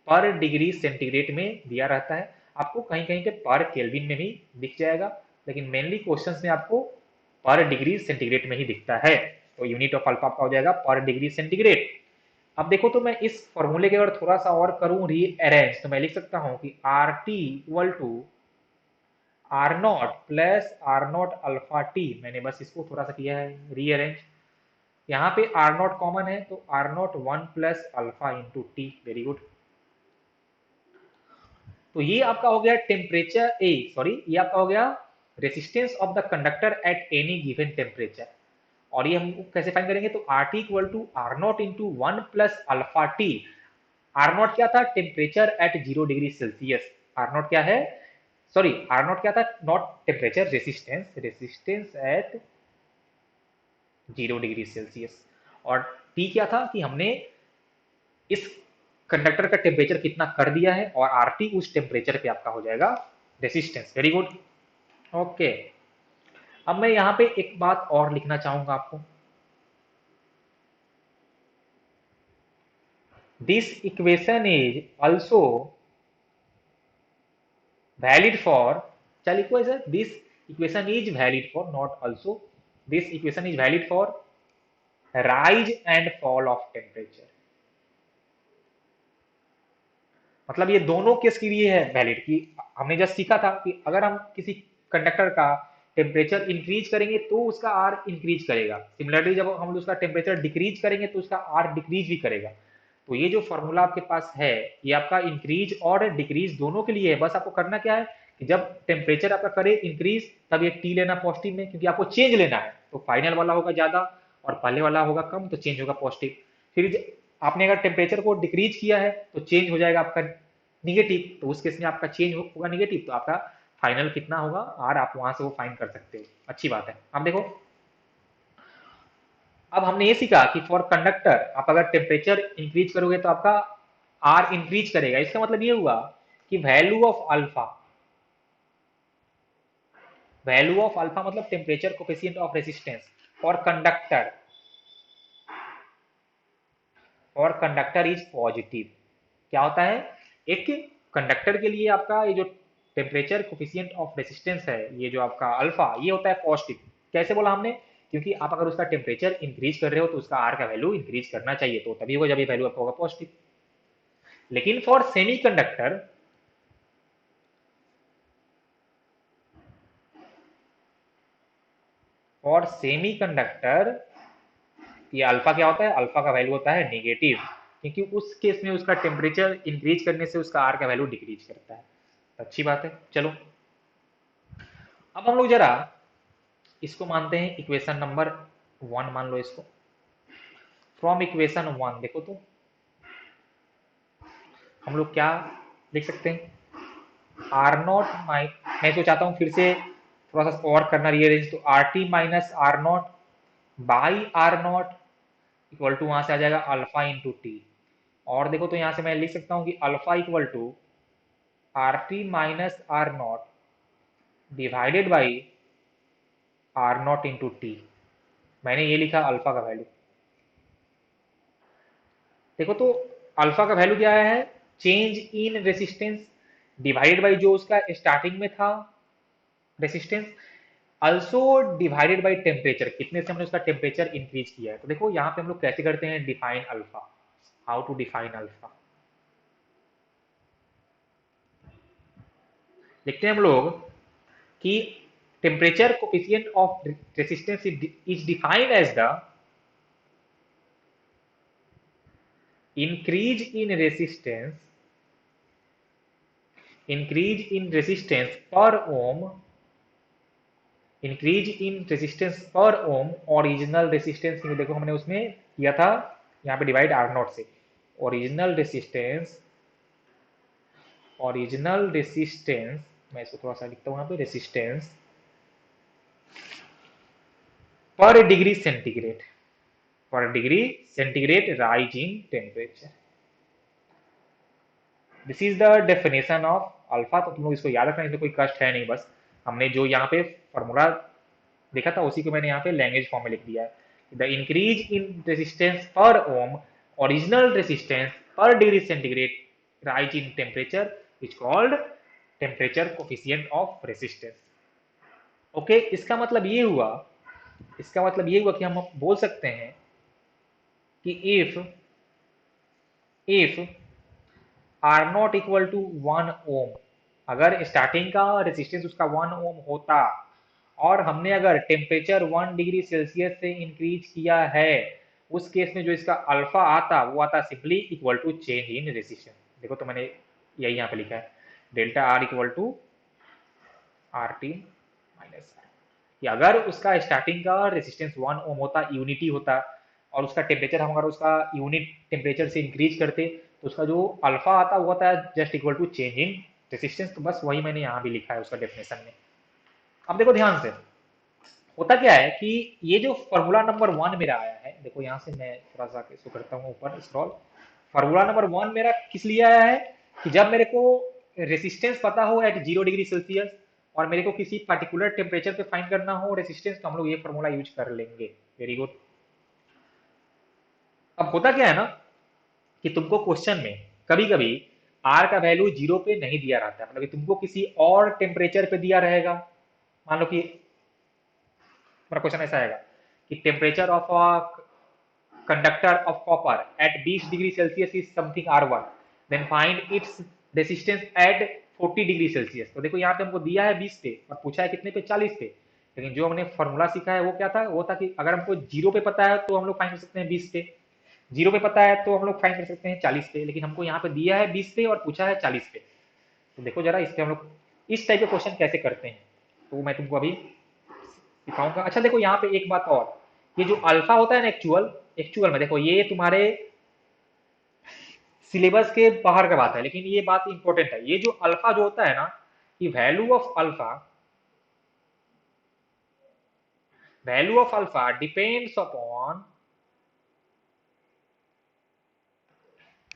पर डिग्री सेंटीग्रेड में दिया रहता है। आपको कहीं कहीं पे पर केल्विन में भी दिख जाएगा, लेकिन मेनली क्वेश्चंस में आपको पर डिग्री सेंटीग्रेड में ही दिखता है। तो यूनिट ऑफ अल्फा आपका हो जाएगा पर डिग्री सेंटीग्रेड। अब देखो, तो मैं इस फॉर्मूले के अगर थोड़ा सा और करूं रीअरेंज, तो मैं लिख सकता हूं कि R T equal to R not plus R not alpha T. मैंने बस इसको थोड़ा सा किया है रीअरेंज। यहाँ पे आर नॉट कॉमन है तो R not 1 plus alpha into T. Very good. तो ये आपका हो गया टेम्परेचर ए, सॉरी, ये आपका हो गया resistance of the conductor at any given temperature. और ये हम कैसे फाइंड करेंगे, तो R T equal to R not into 1 plus alpha T. R not क्या था, temperature at 0 degree Celsius. R not क्या है, सॉरी, आर नॉट क्या था, not temperature, resistance, resistance at 0 degree Celsius. और टी क्या था कि हमने इस कंडक्टर का टेम्परेचर कितना कर दिया है, और आर टी उस टेम्परेचर पे आपका हो जाएगा रेसिस्टेंस। Very good. ओके, अब मैं यहाँ पे एक बात और लिखना चाहूंगा आपको। This equation is also valid for, क्या लिखो है sir, this equation is valid for, not also, this equation is valid for rise and fall of temperature. मतलब ये दोनों केस के लिए है वैलिड। कि हमने जस्ट सीखा था कि अगर हम किसी कंडक्टर का टेम्परेचर इंक्रीज करेंगे तो उसका आर इंक्रीज करेगा, सिमिलरली जब हम उसका टेम्परेचर डिक्रीज करेंगे तो उसका आर डिक्रीज भी करेगा। तो ये जो फॉर्मूला आपके पास है, ये आपका इंक्रीज और डिक्रीज दोनों के लिए है। बस आपको करना क्या है कि जब टेम्परेचर आपका करे इंक्रीज, तब ये टी लेना पॉजिटिव में, क्योंकि आपको चेंज लेना है। तो फाइनल वाला होगा ज्यादा और पहले वाला होगा कम, तो चेंज होगा पॉजिटिव। फिर आपने अगर टेम्परेचर को डिक्रीज किया है तो चेंज हो जाएगा आपका निगेटिव, तो उस केस में आपका चेंज होगा निगेटिव, तो आपका फाइनल कितना होगा आर, आप वहां से वो फाइंड कर सकते हो। अच्छी बात है। अब देखो, अब हमने ये सीखा कि फॉर कंडक्टर आप अगर टेम्परेचर इंक्रीज करोगे तो आपका आर इंक्रीज करेगा। इसका मतलब ये हुआ कि वैल्यू ऑफ अल्फा मतलब temperature coefficient of resistance for conductor, और कंडक्टर इज पॉजिटिव। क्या होता है, एक कंडक्टर के लिए आपका ये जो टेम्परेचर कोफिशिएंट ऑफ रेसिस्टेंस है, ये जो आपका अल्फा, ये होता है पॉजिटिव। कैसे बोला हमने, क्योंकि आप अगर उसका टेम्परेचर इंक्रीज कर रहे हो तो उसका आर का वैल्यू इंक्रीज करना चाहिए, तो तभी होगा जब ये वैल्यू आपका होगा पॉजिटिव। लेकिन for semi conductor, for semi conductor, ये अल्फा क्या होता है, अल्फा का वैल्यू होता है नेगेटिव, क्योंकि उस केस में उसका टेम्परेचर इंक्रीज करने से उसका आर का वैल्यू डिक्रीज करता है। अच्छी बात है। चलो अब हम लोग जरा इसको मानते हैं इक्वेशन नंबर 1 मान लो इसको। फ्रॉम इक्वेशन 1 देखो तो हम लोग क्या लिख सकते हैं, आर नॉट माइ, मैं तो चाहता हूँ फिर से थोड़ा सा और करना रिअरेंज, तो R T minus R not by R not equal to वहां से आ जाएगा अल्फा इंटू टी। और देखो तो यहां से मैं लिख सकता हूँ कि alpha equal to R T minus R not divided by R not into T. मैंने ये लिखा अल्फा का वैल्यू। देखो तो अल्फा का वैल्यू क्या है, change in resistance divided by जो उसका स्टार्टिंग में था resistance, also divided by temperature, कितने से हमने उसका टेम्परेचर इंक्रीज किया है। तो देखो यहाँ पे हम लोग कैसे करते हैं define alpha, how to define alpha. देखते हैं हम लोग कि temperature coefficient of resistance is defined as the increase in resistance increase in resistance per ohm increase in resistance per ohm original resistance, देखो हमने उसमें किया था यहाँ पे डिवाइड आर नॉट से, ओरिजिनल रेजिस्टेंस, ओरिजिनल रेजिस्टेंस, मैं इसको थोड़ा सा लिखता हूँ यहाँ पे, रेजिस्टेंस पर डिग्री सेंटीग्रेड, पर degree centigrade rise in temperature. This is the definition of alpha. तो तुम लोग इसको याद रखना, इसमें कोई कष्ट है नहीं, बस हमने जो यहाँ पे फॉर्मूला देखा था उसी को मैंने यहाँ पे लैंग्वेज फॉर्म में लिख दिया है। The increase in resistance per ohm original resistance पर degree centigrade rise in temperature is called temperature coefficient of resistance. Okay, इसका मतलब ये हुआ, इसका मतलब ये हुआ कि हम बोल सकते हैं कि if R not equal to 1 ohm, अगर स्टार्टिंग का रेजिस्टेंस उसका 1 ओम होता और हमने अगर टेम्परेचर 1 डिग्री सेल्सियस से इंक्रीज किया है, उस केस में जो इसका अल्फा आता वो आता simply equal to change in resistance. देखो तो मैंने यही यहाँ पे लिखा है, delta R equal to R T minus R, कि अगर उसका स्टार्टिंग का रेजिस्टेंस 1 ओम होता, यूनिटी होता, और उसका टेम्परेचर हम अगर उसका यूनिट टेम्परेचर से इंक्रीज करते तो उसका जो अल्फा आता वो आता है just equal to change in resistance. तो बस वही मैंने यहाँ भी लिखा है उसका डेफिनेशन में। अब देखो ध्यान से, होता क्या है कि ये जो फॉर्मूला नंबर 1 मेरा आया है, देखो यहाँ से मैं थोड़ा सा इसको करता हूँ ऊपर स्क्रॉल। फॉर्मूला नंबर 1 मेरा किस लिए आया है कि जब मेरे को रेसिस्टेंस पता हो एट 0 डिग्री सेल्सियस और मेरे को किसी पर्टिकुलर टेम्परेचर पे फाइंड करना हो रेसिस्टेंस, तो हम लोग ये फॉर्मूला यूज कर लेंगे। Very good. अब होता क्या है ना कि तुमको क्वेश्चन में कभी कभी आर का वैल्यू 0 पे नहीं दिया रहता है, मतलब कि तुमको किसी और टेम्परेचर पे दिया रहेगा। मान लो कि मेरा क्वेश्चन ऐसा आएगा कि temperature of a conductor of copper at 20 degree Celsius is something R1, then find its resistance at 40 degree Celsius. तो देखो यहाँ पे हमको दिया है 20 पे और पूछा है कितने पे, 40 पे, लेकिन जो हमने फॉर्मूला सीखा है वो क्या था, वो था कि अगर हमको 0 पे पता है तो हम लोग फाइंड कर सकते हैं 20 पे, 0 पे पता है तो हम लोग फाइंड कर सकते हैं 40 पे, लेकिन हमको यहाँ पे दिया है 20 पे और पूछा है 40 पे। तो देखो जरा इसके हम लोग इस टाइप के क्वेश्चन कैसे करते हैं, तो मैं तुमको अभी सिखाऊंगा। अच्छा देखो यहाँ पे एक बात और, ये जो अल्फा होता है ना एक्चुअल एक्चुअल में, देखो ये तुम्हारे सिलेबस के बाहर का बात है, लेकिन ये बात इंपॉर्टेंट है। ये जो अल्फा जो होता है ना, कि value of alpha depends upon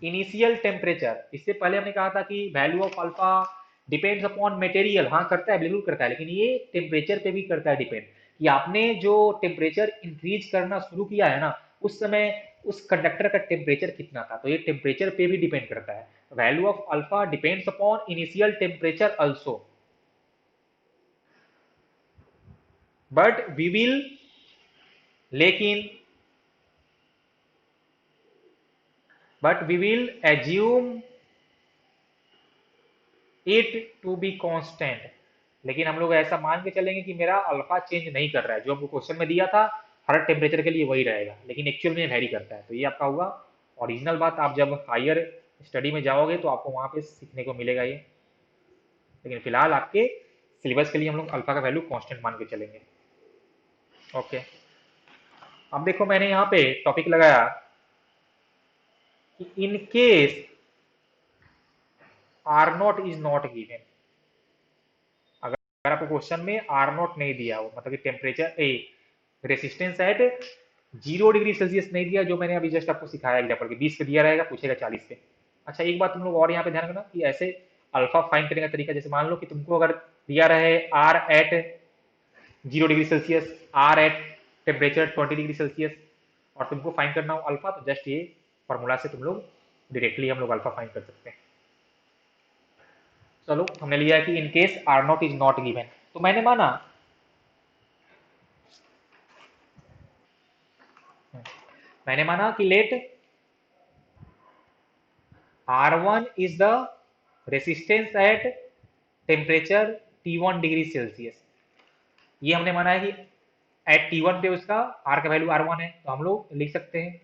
initial temperature. इससे पहले हमने कहा था कि value of alpha depends upon material, हाँ करता है, बिल्कुल करता है, लेकिन ये टेम्परेचर पे भी करता है डिपेंड, कि आपने जो टेम्परेचर इंक्रीज करना शुरू किया है ना, उस समय उस कंडक्टर का टेम्परेचर कितना था, तो ये टेम्परेचर पे भी डिपेंड करता है। Value of alpha depends upon initial temperature also, but we will, लेकिन but we will assume it to be constant, लेकिन हम लोग ऐसा मान के चलेंगे कि मेरा अल्फा चेंज नहीं कर रहा है, जो हमको क्वेश्चन में दिया था हर टेम्परेचर के लिए वही रहेगा, लेकिन एक्चुअल में वेरी करता है। तो ये आपका हुआ ओरिजिनल बात। आप जब हायर स्टडी में जाओगे तो आपको वहां पे सीखने को मिलेगा ये, लेकिन फिलहाल आपके सिलेबस के लिए हम लोग अल्फा का वैल्यू कांस्टेंट मान के चलेंगे। ओके, अब देखो मैंने यहाँ पे टॉपिक लगाया कि in case R not is not given. अगर आपको क्वेश्चन में आर नॉट नहीं दिया हो, मतलब कि temperature a resistance at 0 degree Celsius नहीं दिया, जो मैंने अभी जस्ट आपको सिखाया एग्जाम्पल के 20 पे दिया रहेगा, पूछेगा 40 पे। अच्छा एक बात तुम लोग और यहाँ पे ध्यान रखना कि ऐसे अल्फा फाइंड करने का तरीका, जैसे मान लो कि तुमको अगर दिया रहे R at 0 degree Celsius, R at temperature 20 degree Celsius, और तुमको फाइंड करना हो अल्फा, तो जस्ट ये फॉर्मूला से तुम लोग डायरेक्टली हम लोग अल्फा फाइंड कर सकते हैं। चलो हमने लिया है कि in case R not is not given, तो मैंने माना कि let R1 is the resistance at temperature T1 degree Celsius. ये हमने माना है कि एट T1 पे उसका R का वैल्यू R1 है, तो हम लोग लिख सकते हैं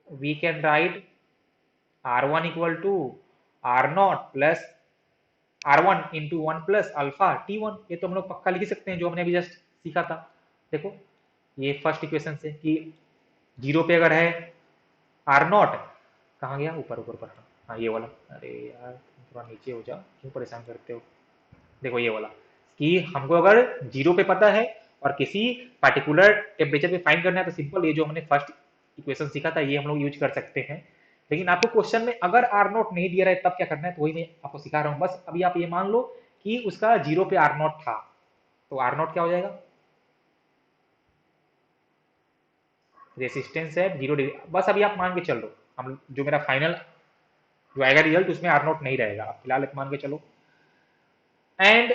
we can write R1 equal to R0 plus R1 into 1 plus alpha T1। ये तो हम लोग पक्का लिख सकते हैं, जो हमने अभी जस्ट सीखा था। देखो ये फर्स्ट इक्वेशन से कि जीरो पे अगर है R0, कहाँ गया, ऊपर ऊपर ऊपर, हाँ ये वाला, अरे यार थोड़ा नीचे हो जाओ, क्यों परेशान करते हो। देखो ये वाला कि हमको अगर जीरो पे पता है और किसी पर्टिकुलर टेम्परेचर पे फाइंड करना है, तो सिंपल ये जो हमने फर्स्ट इक्वेशन सीखा था ये हम लोग यूज कर सकते हैं। लेकिन आपको क्वेश्चन में अगर आर नोट नहीं दिया रहा है तब क्या करना है, तो वही मैं आपको सिखा रहा हूँ। बस अभी आप ये मान लो कि उसका जीरो पे आर नोट था, तो आर नोट क्या हो जाएगा, रेसिस्टेंस है 0 डिग्री। बस अभी आप मान के चल लो, हम जो मेरा फाइनल जो आएगा रिजल्ट उसमें आर नोट नहीं रहेगा, आप फिलहाल मान के चलो। एंड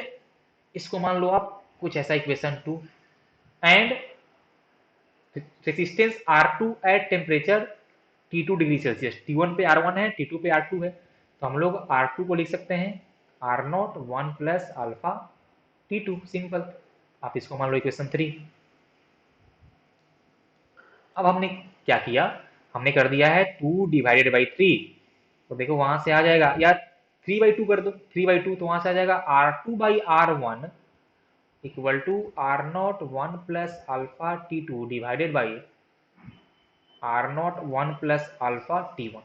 इसको मान लो आप कुछ ऐसा equation 2, and resistance R2 at temperature T2 degree Celsius. T1 पे R1 है, T2 पे R2 है, तो हम लोग R2 को लिख सकते हैं R0 1 plus alpha T2, simple. आप इसको मान लो इक्वेशन 3। अब हमने क्या किया, हमने कर दिया है 2 डिवाइडेड बाई 3, तो देखो वहां से आ जाएगा, या 3/2 कर दो, 3/2 तो वहां से आ जाएगा R2/R1 equal to R0 1 plus alpha T2 divided by R0 1 plus alpha T1।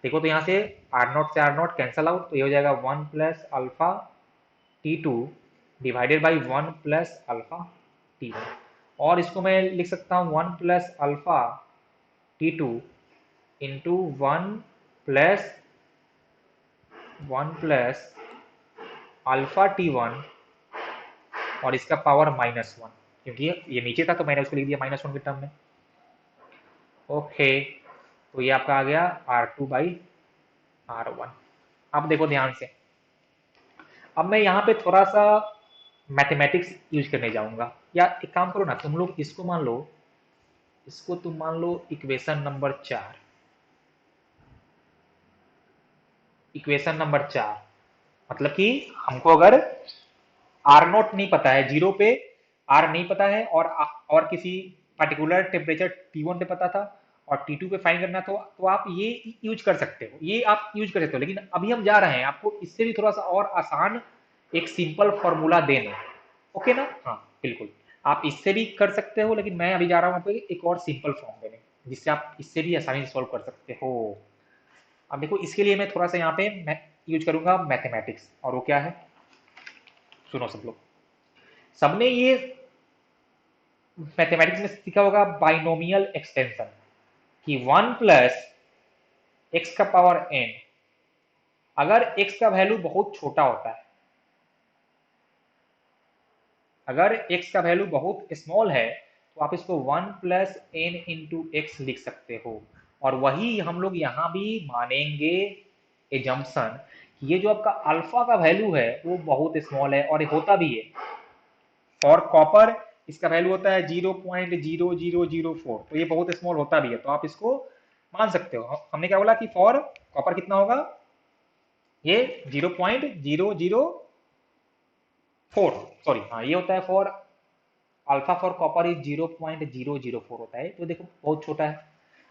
देखो तो यहाँ से R0 से R0 कैंसल आउट, तो ये हो जाएगा 1 plus alpha T2 divided by 1 plus alpha T1। और इसको मैं लिख सकता हूँ 1 plus alpha T2 into 1 plus alpha T1 और इसका पावर -1, क्योंकि ये नीचे था तो मैंने उसको लिख दिया -1 के टर्म में। ओके, तो ये आपका आ गया R2/R1। अब देखो ध्यान से, अब मैं यहाँ पे थोड़ा सा मैथमेटिक्स यूज करने जाऊंगा, या एक काम करो ना तुम लोग, इसको मान लो, इसको तुम मान लो इक्वेशन नंबर 4। इक्वेशन नंबर 4 मतलब कि हमको अगर आर नोट नहीं पता है, जीरो पे आर नहीं पता है, और किसी पर्टिकुलर टेम्परेचर T1 पे पता था और T2 पे फाइंड करना, तो आप ये यूज कर सकते हो, ये आप यूज कर सकते हो। लेकिन अभी हम जा रहे हैं आपको इससे भी थोड़ा सा और आसान एक सिंपल फॉर्मूला देने। ओके ना, हाँ बिल्कुल, आप इससे भी कर सकते हो, लेकिन मैं अभी जा रहा हूँ आपको एक और सिंपल फॉर्म देने, जिससे आप इससे भी आसानी से सॉल्व कर सकते हो। अब देखो इसके लिए मैं थोड़ा सा यहाँ पे मैं यूज करूंगा मैथमेटिक्स, और वो क्या है, सुनो सब लोग। सबने ये मैथमेटिक्स में सीखा होगा बाइनोमियल एक्सटेंशन, कि 1 प्लस एक्स का पावर n, अगर x का वैल्यू बहुत छोटा होता है, अगर x का वैल्यू बहुत स्मॉल है, तो आप इसको 1 प्लस n इंटू एक्स लिख सकते हो। और वही हम लोग यहाँ भी मानेंगे एजम्पशन कि ये जो आपका अल्फा का वैल्यू है वो बहुत स्मॉल है, और होता भी है। फॉर कॉपर इसका वैल्यू होता है 0.0004, तो ये बहुत स्मॉल होता भी है, तो आप इसको मान सकते हो। हमने क्या बोला कि फॉर कॉपर कितना होगा, ये 0.0004 फोर, सॉरी हाँ ये होता है for alpha for copper is 0.004 होता है। तो देखो बहुत छोटा है,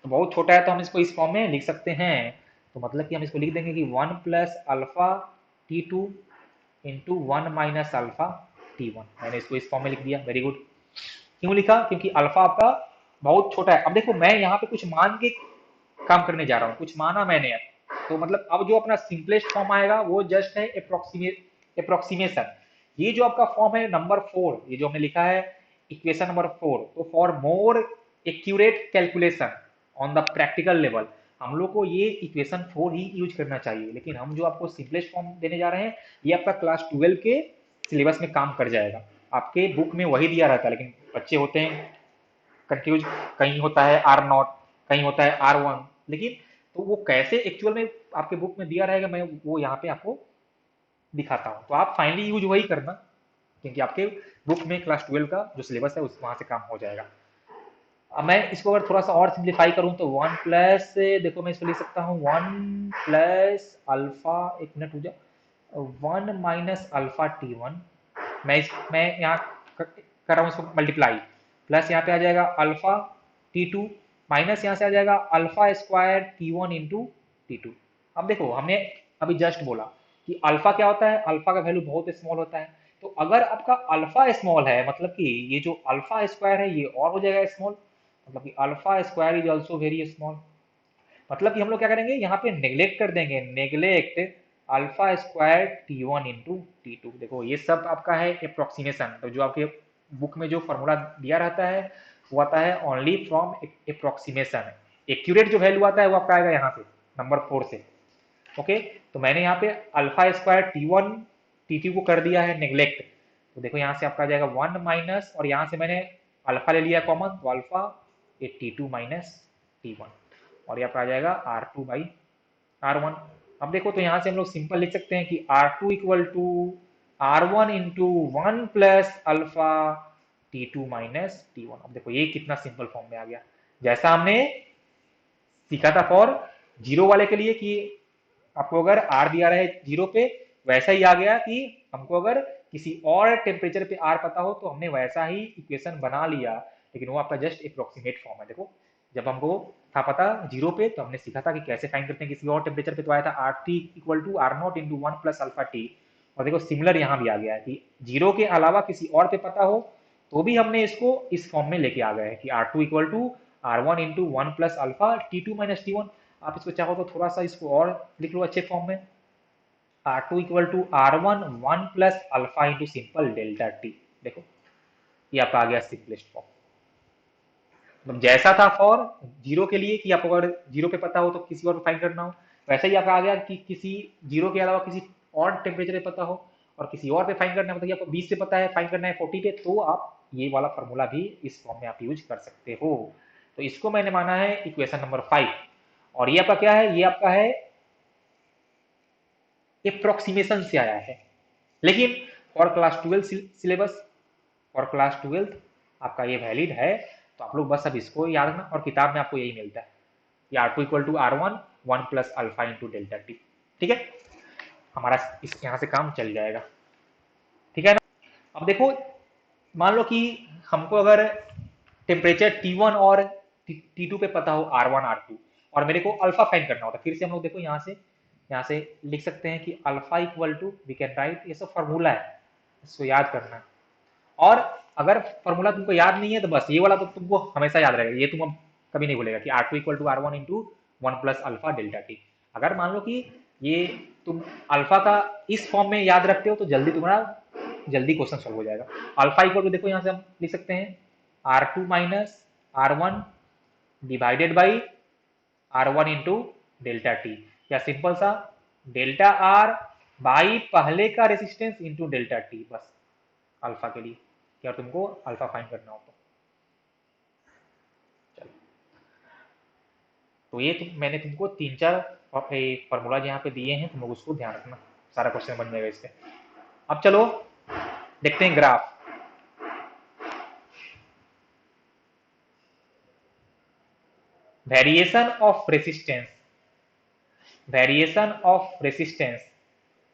तो बहुत छोटा है तो हम इसको इस फॉर्म में लिख सकते हैं। तो मतलब कि हम इसको लिख देंगे कि 1 + alpha T2 into 1 - alpha T1। मैंने इसको इस फॉर्म में लिख दिया, वेरी गुड। क्यों लिखा? क्योंकि अल्फा आपका बहुत छोटा है। अब देखो मैं यहाँ पे कुछ मान के काम करने जा रहा हूँ, कुछ माना मैंने अब, तो मतलब अब जो अपना सिंपलेस्ट फॉर्म आएगा वो जस्ट है अप्रोक्सीमेशन। ये जो आपका फॉर्म है नंबर 4, ये जो हमने लिखा है इक्वेशन नंबर 4, तो for more accurate calculation on the practical level हम लोग को ये इक्वेशन 4 ही यूज करना चाहिए। लेकिन हम जो आपको सिंपलेस्ट फॉर्म देने जा रहे हैं ये आपका क्लास 12 के सिलेबस में काम कर जाएगा। आपके बुक में वही दिया रहता है, लेकिन बच्चे होते हैं कंफ्यूज, कहीं होता है R0, कहीं होता है R1, लेकिन तो वो कैसे एक्चुअल में आपके बुक में दिया रहेगा मैं वो यहाँ पे आपको दिखाता हूँ। तो आप फाइनली यूज वही करना, क्योंकि आपके बुक में क्लास 12 का जो सिलेबस है उस वहां से काम हो जाएगा। अब मैं इसको अगर थोड़ा सा और सिंप्लीफाई करूँ तो 1 + देखो मैं इसको लिख सकता हूँ 1 + अल्फा, एक मिनट हो जाए, 1 - अल्फा T1। मैं यहाँ कर रहा हूँ इसको मल्टीप्लाई, प्लस यहाँ पे आ जाएगा अल्फा T2, माइनस यहाँ से आ जाएगा अल्फा² T1 इंटू T2। अब देखो हमने अभी जस्ट बोला कि अल्फा क्या होता है, अल्फा का वैल्यू बहुत स्मॉल होता है। तो अगर आपका अल्फा स्मॉल है मतलब कि ये जो अल्फा² है ये और हो जाएगा स्मॉल, मतलब कि अल्फा² इज ऑल्सो वेरी स्मॉल। मतलब कि हम लोग क्या करेंगे यहाँ पे नेग्लेक्ट कर देंगे, नेग्लेक्ट अल्फा² T1 इंटू T2। देखो ये सब आपका है अप्रोक्सीमेशन, तो जो आपके बुक में जो फॉर्मूला दिया रहता है वो आता है ओनली फ्रॉम अप्रोक्सीमेशन। एक्यूरेट जो वैल्यू आता है वो आपका आएगा यहाँ से नंबर 4 से। ओके, तो मैंने यहाँ पे अल्फा² T2 को कर दिया है नेग्लेक्ट, तो देखो यहाँ से आपका आ जाएगा 1 माइनस, और यहाँ से मैंने अल्फा ले लिया कॉमन, तो अल्फा T2 माइनस T1, और यहाँ पर आ जाएगा R2/R1। अब देखो तो यहाँ से हम लोग सिंपल लिख सकते हैं कि R2 equal to R1 into 1 + alpha T2 minus T1। अब देखो ये कितना सिंपल फॉर्म में आ गया, जैसा हमने सीखा था फॉर जीरो वाले के लिए कि आपको अगर आर दिया रहे जीरो पे, वैसा ही आ गया कि हमको अगर किसी और टेम्परेचर पे आर पता हो तो हमने वैसा ही इक्वेशन बना लिया। लेकिन वो आपका जस्ट अप्रोक्सीमेट फॉर्म है। देखो जब हमको था पता जीरो पे तो हमने सीखा था कि कैसे फाइंड करते हैं किसी और टेम्परेचर पे, तो आया था R3 equal to R0 into 1 + alpha T। और देखो सिमिलर यहाँ भी आ गया है कि जीरो के अलावा किसी और पे पता हो तो भी हमने इसको इस फॉर्म में लेके आ गए हैं कि R2 equal to R1 into 1 + alpha T2 - T1। आप इसको चाहो तो थोड़ा सा इसको और लिख लो अच्छे फॉर्म में, R2 equal to R1 1 + alpha into simple delta T. देखो ये आपका आ गया सिंपलेस्ट फॉर्म। मतलब जैसा था फॉर जीरो के लिए कि आपको अगर जीरो पे पता हो तो किसी और पे फाइंड करना हो, वैसा ही आपका आ गया कि किसी जीरो के अलावा किसी और टेम्परेचर पे पता हो और किसी और पे फाइंड करना है, मतलब कि आपको 20 पे पता है फाइंड करना है 40 पे, तो आप ये वाला फॉर्मूला भी इस फॉर्म में आप यूज कर सकते हो। तो इसको मैंने माना है इक्वेशन नंबर 5। और ये आपका क्या है, ये आपका है अप्रोक्सीमेशन से आया है। लेकिन फॉर क्लास 12 सिलेबस, और क्लास 12 आपका ये वैलिड है। तो आप लोग बस अब इसको याद रखना, और किताब में आपको यही मिलता है कि R2 equal to R1 1 + alpha into delta T. ठीक है, हमारा इस यहाँ से काम चल जाएगा। ठीक है ना? अब देखो मान लो कि हमको अगर टेम्परेचर T1 और T2 पे पता हो R1 R2, और मेरे को अल्फा फाइंड करना होता है, फिर से हम लोग देखो यहाँ से लिख सकते हैं कि alpha equal to we can write, ये सब फॉर्मूला है, इसको याद करना। और अगर फॉर्मूला तुमको याद नहीं है तो बस ये वाला तो तुमको हमेशा याद रहेगा, ये तुम अब कभी नहीं भूलेगा कि R2 equal to R1 into 1 + alpha delta T. अगर मान लो कि ये तुम अल्फा का इस फॉर्म में याद रखते हो तो जल्दी क्वेश्चन सॉल्व हो जाएगा। अल्फा इक्वल टू देखो यहाँ से हम लिख सकते हैं R2 minus R1 divided by R1 into delta T, या सिंपल सा डेल्टा आर बाई पहले का रेसिस्टेंस इंटू डेल्टा टी, बस अल्फा के लिए, क्या तुमको अल्फा फाइंड करना हो तो। चलो, तो ये मैंने तुमको 3 4 फॉर्मूला यहाँ पे दिए हैं, तुम लोग उसको ध्यान रखना, सारा क्वेश्चन बन जाएगा इससे। अब चलो देखते हैं graph. Variation of resistance, variation of resistance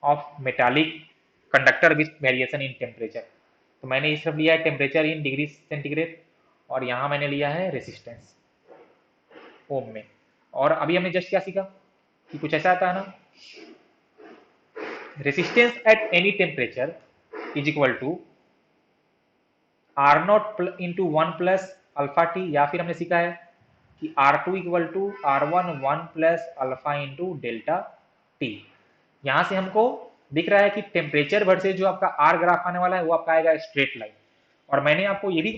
of metallic conductor with variation in temperature. तो मैंने इस तरफ लिया है टेम्परेचर इन डिग्री सेंटीग्रेड, और यहाँ मैंने लिया है रेसिस्टेंस ओम में। और अभी हमने जस्ट क्या सीखा कि कुछ ऐसा आता है ना, resistance at any temperature is equal to R not into one plus alpha T, या फिर हमने सीखा है कि R two equal to R one one plus alpha into delta T. यहां से हमको दिख रहा है कि टेम्परेचर वर्सेज जो आपका आर ग्राफ आने वाला है वो आपका आएगा स्ट्रेट लाइन। और मैंने आपको ये भी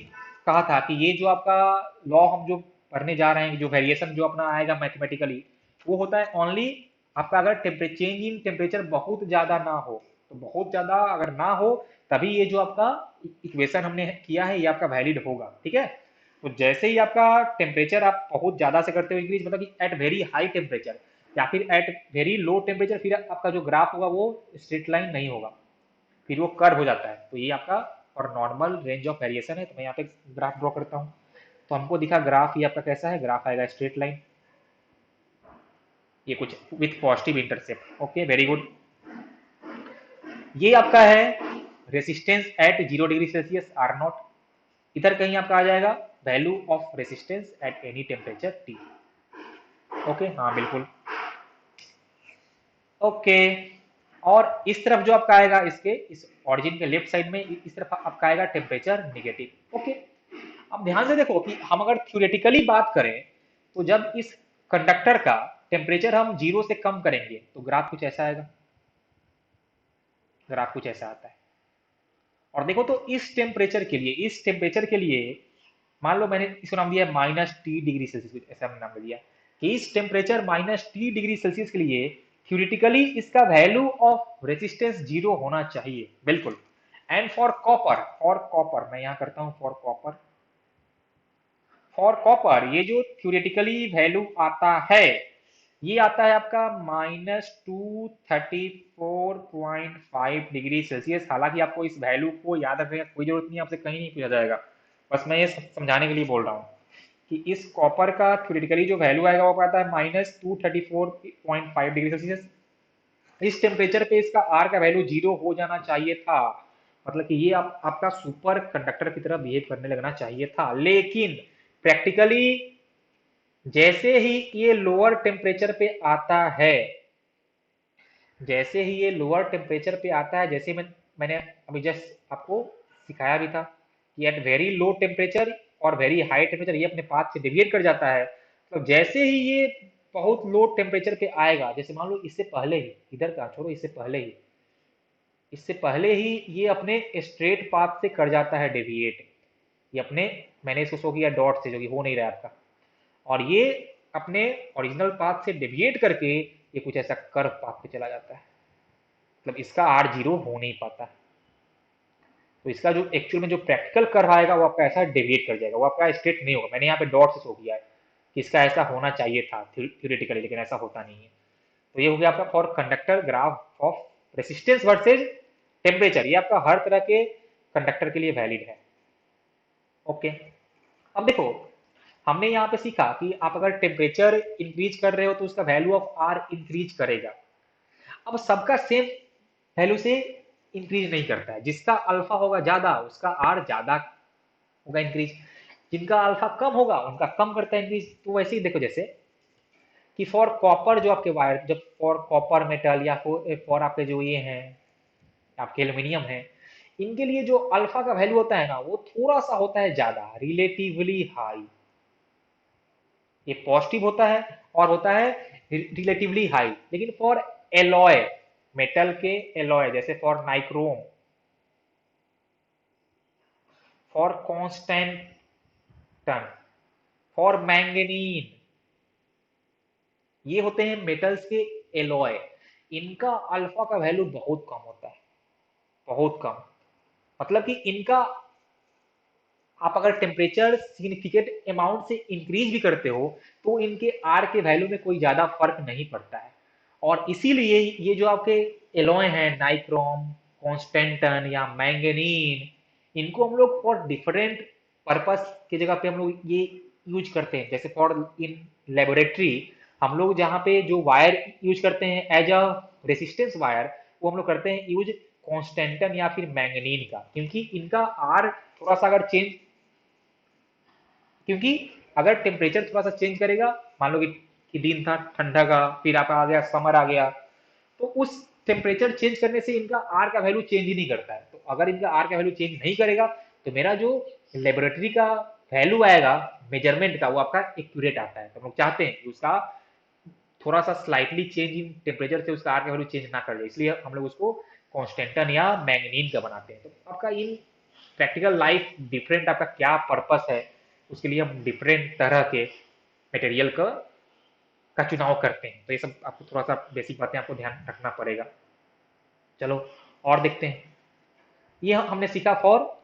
कहा था कि ये जो आपका लॉ हम जो पढ़ने जा रहे हैं, जो वेरिएशन जो अपना आएगा मैथमेटिकली, वो होता है ओनली आपका अगर टेम्परेचर चेंज इन टेम्परेचर बहुत ज्यादा ना हो, तो बहुत ज्यादा अगर ना हो तभी ये जो आपका इक्वेशन हमने किया है ये आपका वैलिड होगा, ठीक है। तो जैसे ही आपका टेम्परेचर आप बहुत ज्यादा से करते हो इंक्रीज, मतलब कि एट वेरी हाई टेम्परेचर या फिर एट वेरी लो टेम्परेचर, फिर आपका जो ग्राफ होगा वो स्ट्रेट लाइन नहीं होगा, फिर वो कर्व हो जाता है। तो ये आपका और नॉर्मल रेंज ऑफ वेरिएशन है। तो मैं यहाँ पे ग्राफ ड्रॉ करता हूँ। तो हमको दिखा ग्राफ ये आपका कैसा है, ग्राफ आएगा स्ट्रेट लाइन, ये कुछ with positive intercept. Okay, very good. ये आपका है resistance at 0 degree Celsius R naught. इधर कहीं आपका आ जाएगा value of resistance at any temperature T. Okay, हाँ बिल्कुल। ओके, और इस तरफ जो आपका आएगा इसके इस ऑरिजिन के लेफ्ट साइड में इस तरफ आपका आएगा टेम्परेचर नेगेटिव। ओके, अब ध्यान से देखो कि हम अगर थ्योरेटिकली बात करें तो जब इस कंडक्टर का टेम्परेचर हम 0 से कम करेंगे तो ग्राफ कुछ ऐसा आएगा, ग्राफ कुछ ऐसा आता है। और देखो तो इस टेम्परेचर के लिए, इस टेम्परेचर के लिए मान लो मैंने इसको नाम दिया -T डिग्री सेल्सियस, ऐसा हमने नाम दिया कि इस टेम्परेचर -T डिग्री सेल्सियस के लिए थ्योरेटिकली इसका वैल्यू ऑफ रेसिस्टेंस 0 होना चाहिए, बिल्कुल। एंड फॉर कॉपर मैं यहाँ करता हूँ फॉर कॉपर ये जो थ्योरेटिकली वैल्यू आता है ये आता है आपका -234.5 डिग्री सेल्सियस। हालांकि आपको इस वैल्यू को याद रखने की कोई जरूरत नहीं, आपसे कहीं नहीं पूछा जाएगा, बस मैं ये समझाने के लिए बोल रहा हूँ कि इस कॉपर का थ्योरेटिकली जो वैल्यू आएगा वो आता है -234.5 डिग्री सेल्सियस। इस टेम्परेचर पे इसका आर का वैल्यू 0 हो जाना चाहिए था, मतलब कि ये आपका सुपर कंडक्टर की तरह बिहेव करने लगना चाहिए था। लेकिन प्रैक्टिकली जैसे ही ये लोअर टेम्परेचर पे आता है, जैसे ही ये लोअर टेम्परेचर पे आता है, जैसे मैंने अभी जस्ट आपको सिखाया भी था कि एट वेरी लो टेम्परेचर और वेरी हाई टेम्परेचर ये अपने पाथ से डेविएट कर जाता है। तो जैसे ही ये बहुत लो टेम्परेचर पे आएगा, जैसे मान लो इससे पहले ही, इधर का छोड़ो, इससे पहले ही ये अपने स्ट्रेट पाथ से कर जाता है डेविएट, ये अपने, मैंने इसको शो किया डॉट से जो कि हो नहीं रहा है आपका, और ये अपने ओरिजिनल पाथ से डेविएट करके ये कुछ ऐसा कर्व पाथ पे चला जाता है, मतलब इसका आर 0 हो नहीं पाता। तो इसका जो एक्चुअल में जो प्रैक्टिकल कर्व आएगा वो आपका ऐसा डेविएट कर जाएगा, वो आपका स्ट्रेट नहीं होगा। मैंने यहाँ पे डॉट से शो किया है कि इसका ऐसा होना चाहिए था थ्योरेटिकली, लेकिन ऐसा होता नहीं है। तो ये हो गया आपका for conductor graph of resistance versus temperature, ये आपका हर तरह के कंडक्टर के लिए वैलिड है। ओके, अब देखो हमने यहाँ पे सीखा कि आप अगर टेम्परेचर इंक्रीज कर रहे हो तो उसका वैल्यू ऑफ आर इंक्रीज करेगा। अब सबका सेम वैल्यू से इंक्रीज नहीं करता है, जिसका अल्फा होगा ज्यादा उसका आर ज्यादा होगा इंक्रीज, जिनका अल्फा कम होगा उनका कम करता है इंक्रीज। तो वैसे ही देखो जैसे कि फॉर कॉपर जो आपके वायर, जब फॉर कॉपर मेटल या फॉर आपके जो ये हैं आपके एल्यूमिनियम है, इनके लिए जो अल्फा का वैल्यू होता है ना वो थोड़ा सा होता है ज्यादा, रिलेटिवली हाई। ये पॉजिटिव होता है और होता है रिलेटिवली हाई। लेकिन फॉर एलॉय, मेटल के एलॉय जैसे for nichrome, for constantan, for manganin, ये होते हैं मेटल्स के एलॉय, इनका अल्फा का वैल्यू बहुत कम होता है, बहुत कम। मतलब कि इनका आप अगर टेम्परेचर सिग्निफिकेंट अमाउंट से इंक्रीज भी करते हो तो इनके आर के वैल्यू में कोई ज्यादा फर्क नहीं पड़ता है। और इसीलिए ये जो आपके एलॉय हैं नाइक्रोम, कॉन्स्टेंटन या मैंगनीन, इनको हम लोग फॉर डिफरेंट पर्पस की जगह पे हम लोग ये यूज करते हैं। जैसे फॉर इन लेबोरेटरी हम लोग जहाँ पे जो वायर यूज करते हैं एज अ रेसिस्टेंस वायर, वो हम लोग करते हैं यूज कॉन्स्टेंटन या फिर मैंगनीन का, क्योंकि इनका आर थोड़ा सा अगर चेंज, क्योंकि अगर टेम्परेचर थोड़ा सा चेंज करेगा, मान लो कि दिन था ठंडा का, फिर आप आ गया समर आ गया, तो उस टेम्परेचर चेंज करने से इनका आर का वैल्यू चेंज ही नहीं करता है। तो अगर इनका आर का वैल्यू चेंज नहीं करेगा तो मेरा जो लेबोरेटरी का वैल्यू आएगा मेजरमेंट का, वो आपका एक्यूरेट आता है। तो हम लोग चाहते हैं कि उसका थोड़ा सा स्लाइटली चेंज इन टेम्परेचर से उसका आर का वैल्यू चेंज ना कर जाए, इसलिए हम लोग उसको कॉन्स्टेंटन या मैंगनीन का बनाते हैं। तो आपका इन प्रैक्टिकल लाइफ डिफरेंट आपका क्या पर्पस है, उसके लिए हम डिफरेंट तरह के मटेरियल का चुनाव करते हैं। तो ये सब आपको थोड़ा सा बेसिक बातें आपको ध्यान रखना पड़ेगा। चलो और देखते हैं। ये हमने सीखा फॉर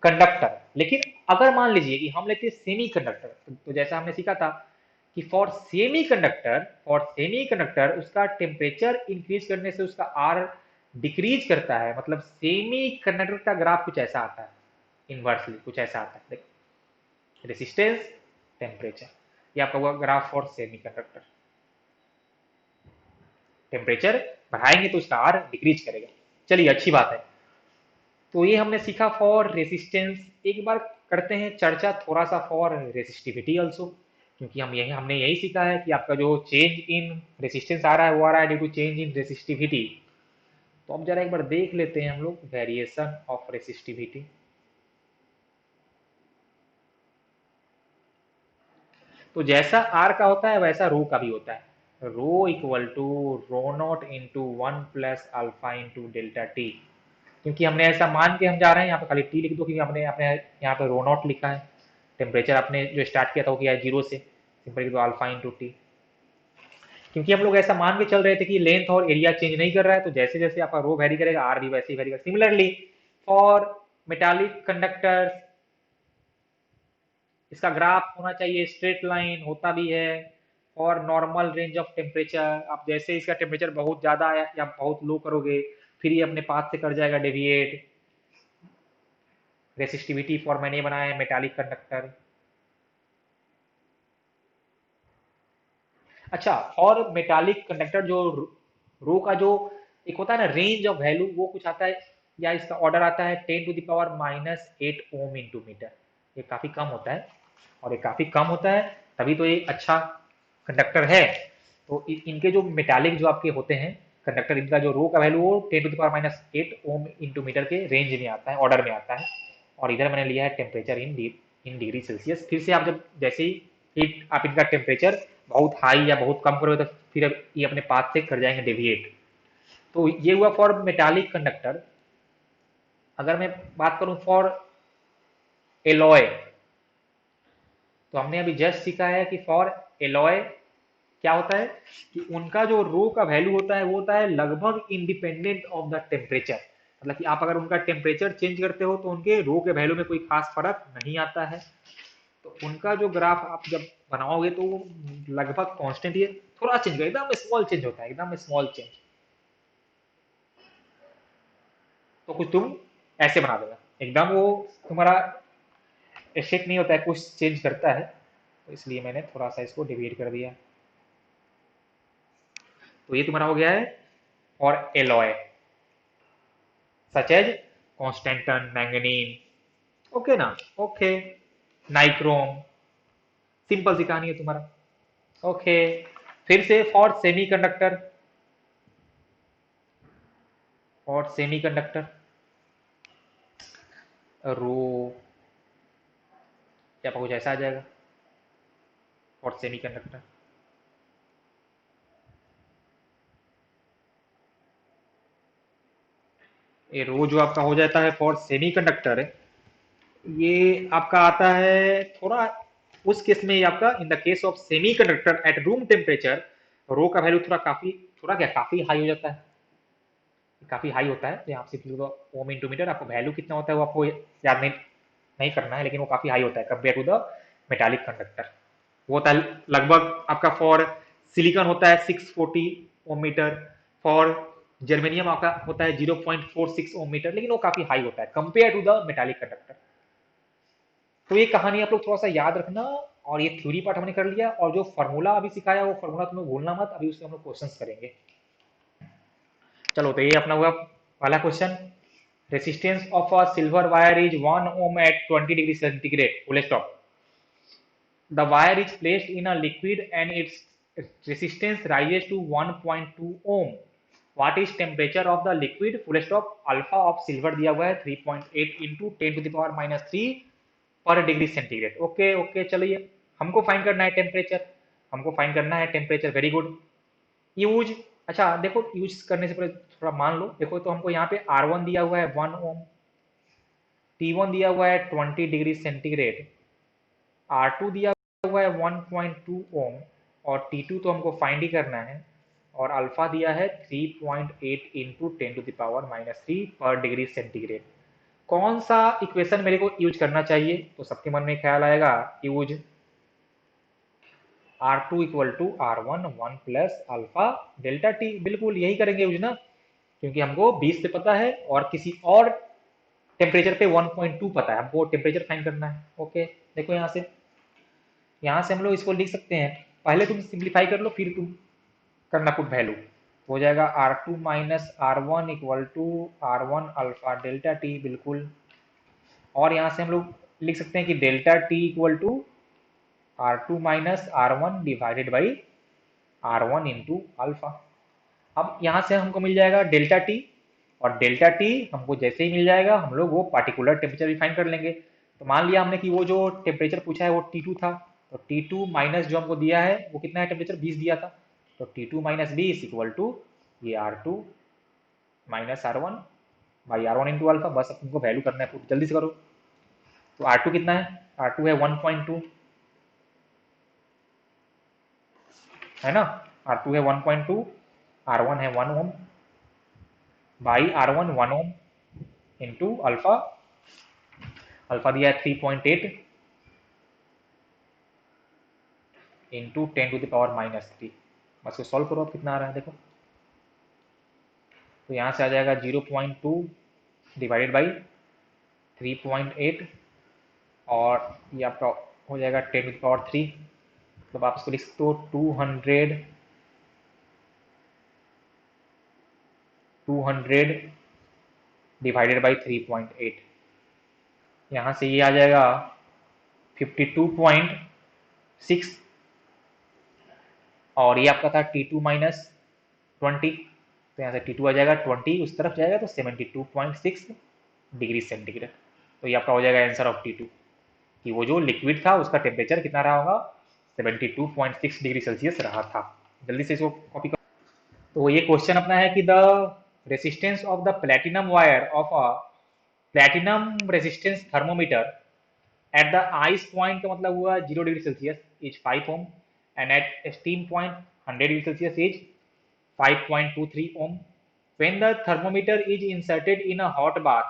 कंडक्टर, लेकिन अगर मान लीजिए कि हम लेते हैं सेमी कंडक्टर, तो जैसा हमने सीखा था कि फॉर सेमी कंडक्टर उसका टेम्परेचर इंक्रीज करने से उसका आर डिक्रीज करता है। मतलब सेमी कंडक्टर का ग्राफ कुछ ऐसा आता है, इनवर्सली कुछ ऐसा आता है। देखो, रेसिस्टेंस, टेम्परेचर, ये आपका हुआ graph for semi conductor. Temperature बढ़ाएंगे तो उसका आर डिक्रीज करेगा। चलिए अच्छी बात है। तो ये हमने सीखा फॉर रेसिस्टेंस। एक बार करते हैं चर्चा थोड़ा सा फॉर रेसिस्टिविटी ऑल्सो, क्योंकि हमने यही सीखा है कि आपका जो चेंज इन रेसिस्टेंस आ रहा है वो आ रहा है due to change in resistivity. तो अब जरा एक बार देख लेते हैं हम लोग वेरिएशन ऑफ रेसिस्टिविटी। तो जैसा आर का होता है वैसा रो का भी होता है। Rho equal to rho naught into 1 + α × delta T. क्योंकि हमने ऐसा मान के हम जा रहे हैं, यहाँ पे खाली टी लिख दो, क्योंकि हमने अपने यहाँ पे रो नॉट लिखा है। टेम्परेचर आपने जो स्टार्ट किया था वो किया है 0 से, सिंपल लिख दो α × टी। क्योंकि हम लोग ऐसा मान के चल रहे थे कि लेंथ और एरिया चेंज नहीं कर रहा है, तो जैसे जैसे आपका रो वेरी करेगा आर भी वैसे ही वेरी करेगा। सिमिलरली फॉर मेटालिक कंडक्टर इसका ग्राफ होना चाहिए स्ट्रेट लाइन, होता भी है। और नॉर्मल रेंज ऑफ टेम्परेचर, आप जैसे इसका टेम्परेचर बहुत ज़्यादा या बहुत लो करोगे फिर ये अपने पाथ से कर जाएगा डेविएट। रेसिस्टिविटी फॉर मैंने बनाया है मेटालिक कंडक्टर। अच्छा, और मेटालिक कंडक्टर जो रो का जो एक होता है ना रेंज ऑफ वैल्यू, वो कुछ आता है, या इसका ऑर्डर आता है 10⁻⁻8 ओम इंटू मीटर। ये काफ़ी कम होता है, और ये काफ़ी कम होता है तभी तो ये अच्छा कंडक्टर है। तो इनके जो मेटालिक जो आपके होते हैं कंडक्टर, इनका जो रो का वैल्यू वो 10⁻⁻8 ओम इंटू मीटर के रेंज में आता है, ऑर्डर में आता है। और इधर मैंने लिया है टेम्परेचर इन डिग्री सेल्सियस। फिर से आप जब जैसे ही आप इनका टेम्परेचर बहुत हाई या बहुत कम करोगे तो फिर ये अपने पाथ से कर जाएंगे डेविएट। तो ये हुआ फॉर मेटालिक कंडक्टर। अगर मैं बात करूं फॉर एलॉय, तो हमने अभी जस्ट सीखा है कि फॉर एलॉय क्या होता है कि उनका जो रो का वैल्यू होता है वो होता है लगभग इंडिपेंडेंट ऑफ द टेम्परेचर। मतलब कि आप अगर उनका टेम्परेचर चेंज करते हो तो उनके रो के वैल्यू में कोई खास फर्क नहीं आता है। तो उनका जो ग्राफ आप जब बनाओगे तो वो लगभग कांस्टेंट, ये थोड़ा चेंज होगा, एकदम स्मॉल चेंज होता है, एकदम स्मॉल चेंज। तो कुछ तुम ऐसे बना देगा, एकदम वो तुम्हारा शेक नहीं होता है, कुछ चेंज करता है। तो इसलिए मैंने थोड़ा सा इसको डिवाइड कर दिया। तो ये तुम्हारा हो गया है और alloy such as constantan, manganin, okay ना, ओके, नाइक्रोम, सिंपल सी कहानी है तुम्हारा। ओके, फिर से फॉर सेमीकंडक्टर रो या कुछ ऐसा आ जाएगा फॉर सेमीकंडक्टर। ये रो जो आपका हो जाता है फॉर सेमीकंडक्टर, ये आपका आता है थोड़ा उस केस में, ये आपका in the case of semiconductor at room temperature rho का वैल्यू थोड़ा क्या काफी हाई हो जाता है, काफी हाई होता है। तो यहाँ से ओम इंटू मीटर, आपको वैल्यू कितना होता है वो आपको याद नहीं करना है, लेकिन वो काफी हाई होता है compare to the metallic conductor. वो होता है लगभग आपका फॉर सिलिकॉन होता है 640 ओम मीटर, फॉर जर्मेनियम आपका होता है 0.46 ओम मीटर, लेकिन वो काफी हाई होता है compare to the metallic conductor. तो ये कहानी आप लोग थोड़ा सा याद रखना। और ये थ्योरी पार्ट हमने कर लिया, और जो फॉर्मूला अभी सिखाया वो फॉर्मूला तुम्हें भूलना मत, अभी उससे हम लोग क्वेश्चंस करेंगे। चलो, तो ये अपना हुआ पहला question, resistance of a silver wire is 1 ohm at 20 degree centigrade, full stop. The wire is placed in a liquid and its resistance rises to 1.2 ohm. What is temperature of the liquid? Full stop. Alpha of silver दिया हुआ है 3.8 into 10 to the power minus 3 पर degree centigrade. Okay okay, चलिए हमको find करना है temperature. हमको find करना है टेम्परेचर. Very good. यूज, अच्छा देखो, यूज करने से पहले थोड़ा मान लो. देखो तो हमको यहाँ पे R1 दिया हुआ है 1 ओम, T1 दिया हुआ है 20 डिग्री सेंटीग्रेड, R2 दिया हुआ है 1.2 ओम और T2 तो हमको फाइंड ही करना है और अल्फा दिया है 3.8 into 10 to the power minus 3 पर डिग्री सेंटीग्रेड. कौन सा इक्वेशन मेरे को यूज करना चाहिए? तो सबके मन में ख्याल आएगा use R2 equal to R1 1 plus alpha delta T. बिल्कुल यही करेंगे यूज ना, क्योंकि हमको 20 पे पता है और किसी और टेम्परेचर पे 1.2 पता है. हमको टेम्परेचर फाइंड करना है. ओके देखो यहाँ से हम लोग इसको लिख सकते हैं. पहले तुम सिंप्लीफाई कर लो, फिर तुम करना पुट वैल्यू. हो जाएगा R2 minus R1 equal to R1 alpha delta T. बिल्कुल. और यहाँ से हम लोग लिख सकते हैं कि delta T equal to R2 minus R1 divided by R1 into alpha. अब यहाँ से हमको मिल जाएगा डेल्टा टी, और डेल्टा टी हमको जैसे ही मिल जाएगा हम लोग वो पार्टिकुलर टेम्परेचर भी फाइंड कर लेंगे. तो मान लिया हमने कि वो जो टेम्परेचर पूछा है वो T2 था, तो T2 माइनस जो हमको दिया है वो कितना है टेम्परेचर, 20 दिया था. तो T2 माइनस 20 इक्वल टू ये R2 minus R1 by R1 into alpha. बस अब तुमको वैल्यू करना है, पुट जल्दी से करो. तो R2 कितना है? R2 है 1.2, है ना. R2 है 1.2, R1 है 1 ohm by R1 1 ohm into alpha. Alpha दिया है 3.8 into 10 to the power minus 3. बस इसको सॉल्व करो. अब कितना आ रहा है देखो. तो यहाँ से आ जाएगा 0.2 डिवाइडेड बाई 3.8 और ये आपका हो जाएगा 10 टू द पावर 3. मतलब आप इसको लिख सकते हो 200 डिवाइडेड बाई 3.8. यहाँ से ये आ जाएगा 52.6 और ये आपका था T2 माइनस 20. तो यहाँ से T2 आ जाएगा 20, उस तरफ जाएगा तो 72.6 डिग्री सेंटीग्रेड. तो ये आपका हो जाएगा आंसर ऑफ T2 कि वो जो लिक्विड था उसका टेम्परेचर कितना रहा होगा, 72.6 डिग्री सेल्सियस रहा था. जल्दी से इसको कॉपी कर. तो ये क्वेश्चन अपना है कि the resistance of the platinum wire of a platinum resistance thermometer at the ice point, का मतलब हुआ 0 degree Celsius, is 5 ohm and at steam point 100 degree Celsius is 5.23 ohm. When the thermometer is inserted in a hot bath,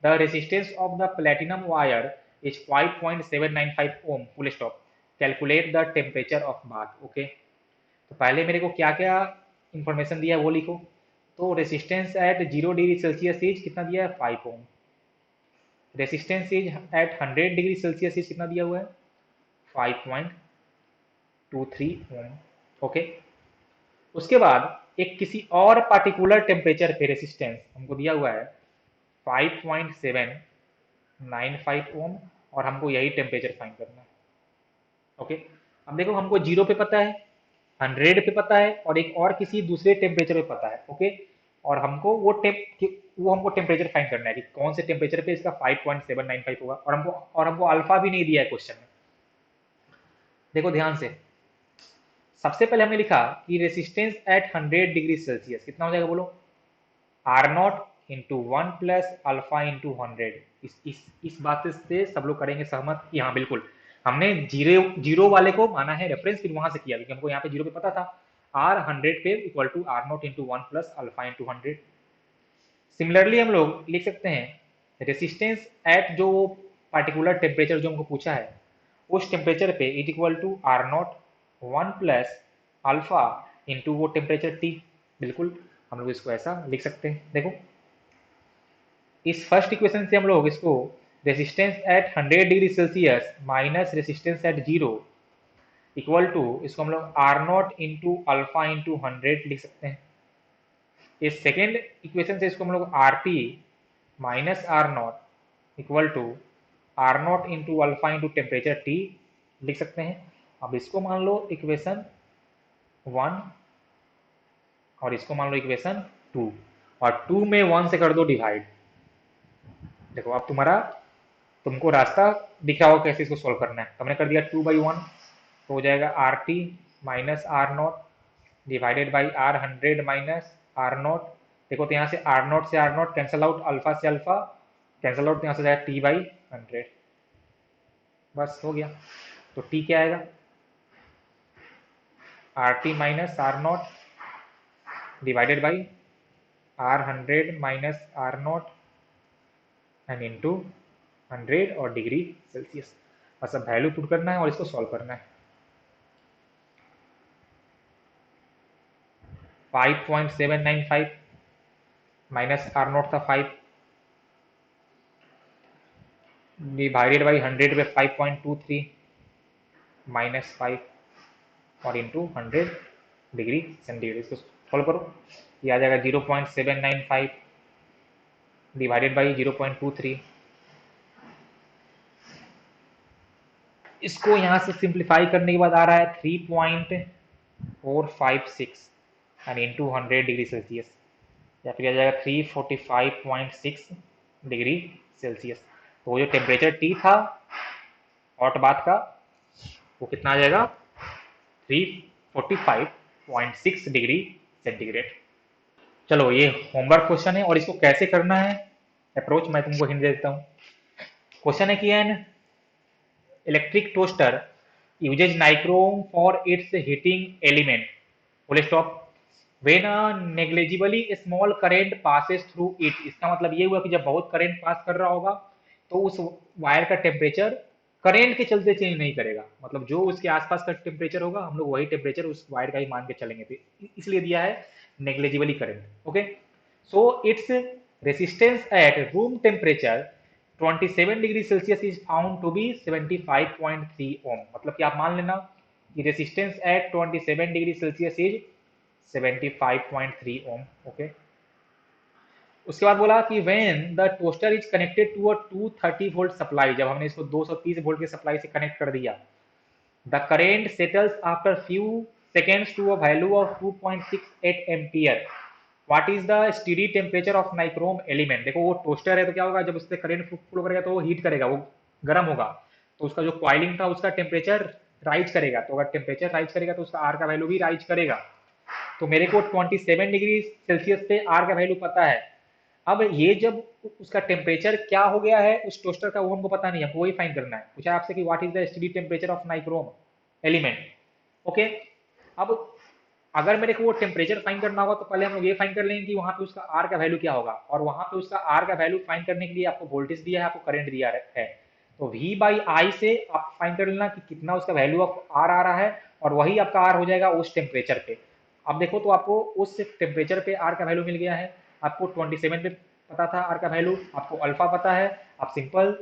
the resistance of the platinum wire is 5.795 ohm. Full stop. Calculate the temperature of bath. Okay. तो पहले मेरे को क्या क्या information दिया है वो लिखो. तो resistance at 0 degree Celsius is कितना दिया है, 5 ohm. Resistance is at 100 degree Celsius is कितना दिया हुआ है, 5.23 ओम. ओके. उसके बाद एक किसी और पार्टिकुलर टेम्परेचर पे रेसिस्टेंस हमको दिया हुआ है 5.795 ओम और हमको यही टेम्परेचर फाइंड करना है. ओके. अब देखो हमको 0 पे पता है, 100 पे पता है और एक और किसी दूसरे टेम्परेचर पे पता है. ओके. और हमको वो हमको टेम्परेचर फाइंड करना है कि कौन से टेम्परेचर पे इसका 5.795 होगा. और हमको अल्फा भी नहीं दिया है क्वेश्चन में. देखो ध्यान से. सबसे पहले हमने लिखा कि रेसिस्टेंस एट 100 डिग्री सेल्सियस कितना हो जाएगा बोलो, R not into 1 plus alpha into 100. इस बात से सब लोग करेंगे सहमत कि हाँ बिल्कुल हमने जीरो वाले को माना है रेफरेंस, फिर वहां से किया क्योंकि हमको यहाँ पे 0 पे पता था. आर 100 पे equal to R not into 1 plus alpha into 100. Similarly हम लोग लिख सकते हैं रेसिस्टेंस एट जो पार्टिकुलर टेम्परेचर जो हमको पूछा है उस टेम्परेचर पे it equal to R not 1 plus alpha into वो टेम्परेचर T. बिल्कुल हम लोग इसको ऐसा लिख सकते हैं. देखो इस फर्स्ट इक्वेशन से हम लोग इसको resistance at 100 degree Celsius minus resistance at 0 equal to इसको हम लोग R not into alpha into 100 लिख सकते हैं. इस सेकेंड इक्वेशन से इसको हम लोग R T minus R not equal to R not into alpha into temperature T लिख सकते हैं। अब इसको मान लो इक्वेशन 1 और इसको मान लो इक्वेशन 2, और 2 में 1 से कर दो डिवाइड। देखो अब तुमको रास्ता दिखा होगा कैसे इसको सॉल्व करना है। तो हमने कर दिया 2/1, तो हो जाएगा R T minus R not divided by R 100 minus R naught. देखो तो यहाँ से आर नॉट से R naught cancel out, alpha से अल्फा कैंसल आउट, तो यहाँ से जाएगा T/100। बस हो गया। तो टी क्या आएगा, R T minus R not divided by R 100 minus R naught and into 100 और डिग्री सेल्सियस। बस अब वैल्यू पुट करना है और इसको सॉल्व करना है। 5.795 माइनस आर नॉट था 5 डिवाइडेड बाई 100 पे 5.23 माइनस 5 और इंटू 100 डिग्री सेंटीग्रेड। इसको सॉल्व करो, ये आ जाएगा 0.795 डिवाइडेड बाई 0.23। इसको यहाँ से सिंप्लीफाई करने के बाद आ रहा है 3.456 एंड इंटू 100 डिग्री सेल्सियस, या फिर आ जाएगा 345.6 डिग्री सेल्सियस। तो वो जो टेम्परेचर टी था हॉट बाथ का, वो कितना आ जाएगा 345.6 डिग्री सेंटीग्रेड। चलो ये होमवर्क क्वेश्चन है और इसको कैसे करना है अप्रोच मैं तुमको हिंट दे देता हूँ। क्वेश्चन है कि an electric toaster uses nichrome for its heating element, full stop, when a negligibly small current passes through it। इसका मतलब ये हुआ कि जब बहुत करंट पास कर रहा होगा तो उस वायर का टेम्परेचर करंट के चलते चेंज नहीं करेगा, मतलब जो उसके आसपास का टेम्परेचर होगा हम लोग वही टेम्परेचर उस वायर का ही मान के चलेंगे, तो इसलिए दिया है negligibly current. Okay, so it's resistance at room temperature 27 degree Celsius is found to be 75.3 ohm. मतलब कि आप मान लेना कि resistance at 27 degree Celsius is 75.3 ohm. Okay, उसके बाद बोला कि when the toaster is connected to a 230 volt supply, जब हमने इसको 230 वोल्ट के सप्लाई से कनेक्ट कर दिया, the current settles after few seconds to a value of 2.68 ampere. What is the steady temperature of nichrome element. देखो वो toaster है तो क्या होगा, जब उससे करंट फ्लो करेगा तो वो हीट करेगा, वो गर्म होगा, तो उसका जो क्वाइलिंग था उसका टेम्परेचर राइज करेगा, तो अगर टेम्परेचर राइज करेगा तो उसका आर का वैल्यू भी राइज करेगा। तो मेरे को 27 डिग्री सेल्सियस पे आर का वैल्यू पता है। अब ये जब उसका टेम्परेचर क्या हो गया है उस टोस्टर का, वो हमको पता नहीं है, हमको वही फाइंड करना है। पूछा आपसे कि what is the steady temperature of nichrome element. Okay, अब अगर मेरे को वो टेम्परेचर फाइंड करना होगा तो पहले हम लोग ये फाइंड कर लेंगे कि वहां पे उसका आर का वैल्यू क्या होगा, और वहां पे उसका आर का वैल्यू फाइंड करने के लिए आपको वोल्टेज दिया है, आपको करंट दिया है, तो V बाई आई से आप फाइंड कर लेना कि कितना उसका वैल्यू ऑफ आर आ रहा है, और वही आपका आर हो जाएगा उस टेम्परेचर पे। अब देखो तो आपको उस टेम्परेचर पे आर का वैल्यू मिल गया है, आपको 27 पे पता था आर का वैल्यू, आपको अल्फा पता है। आप सिंपल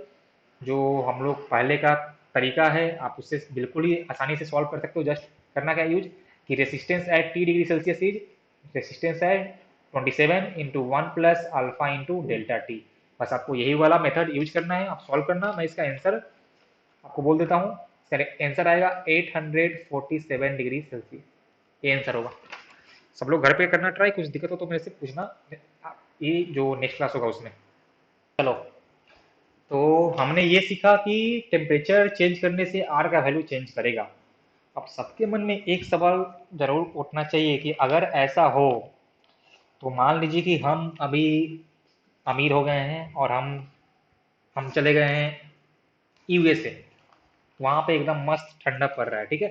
जो हम लोग पहले का तरीका है आप उससे बिल्कुल ही आसानी से सॉल्व कर सकते हो। जस्ट करना क्या यूज कि resistance at T degree Celsius is resistance at 27 into 1 plus alpha into delta T. बस आपको यही वाला मेथड यूज करना है, आप सॉल्व करना। मैं इसका आंसर आपको बोल देता हूँ, आंसर आएगा 847 डिग्री सेल्सियस, ये आंसर होगा। सब लोग घर पे करना ट्राई, कुछ दिक्कत हो तो मेरे से पूछना, ये जो नेक्स्ट क्लास होगा उसमें। चलो, तो हमने ये सीखा कि टेम्परेचर चेंज करने से आर का वैल्यू चेंज करेगा। अब सबके मन में एक सवाल जरूर उठना चाहिए कि अगर ऐसा हो तो मान लीजिए कि हम अभी अमीर हो गए हैं और हम चले गए हैं यूएसए, वहाँ पे एकदम मस्त ठंडा पड़ रहा है, ठीक है।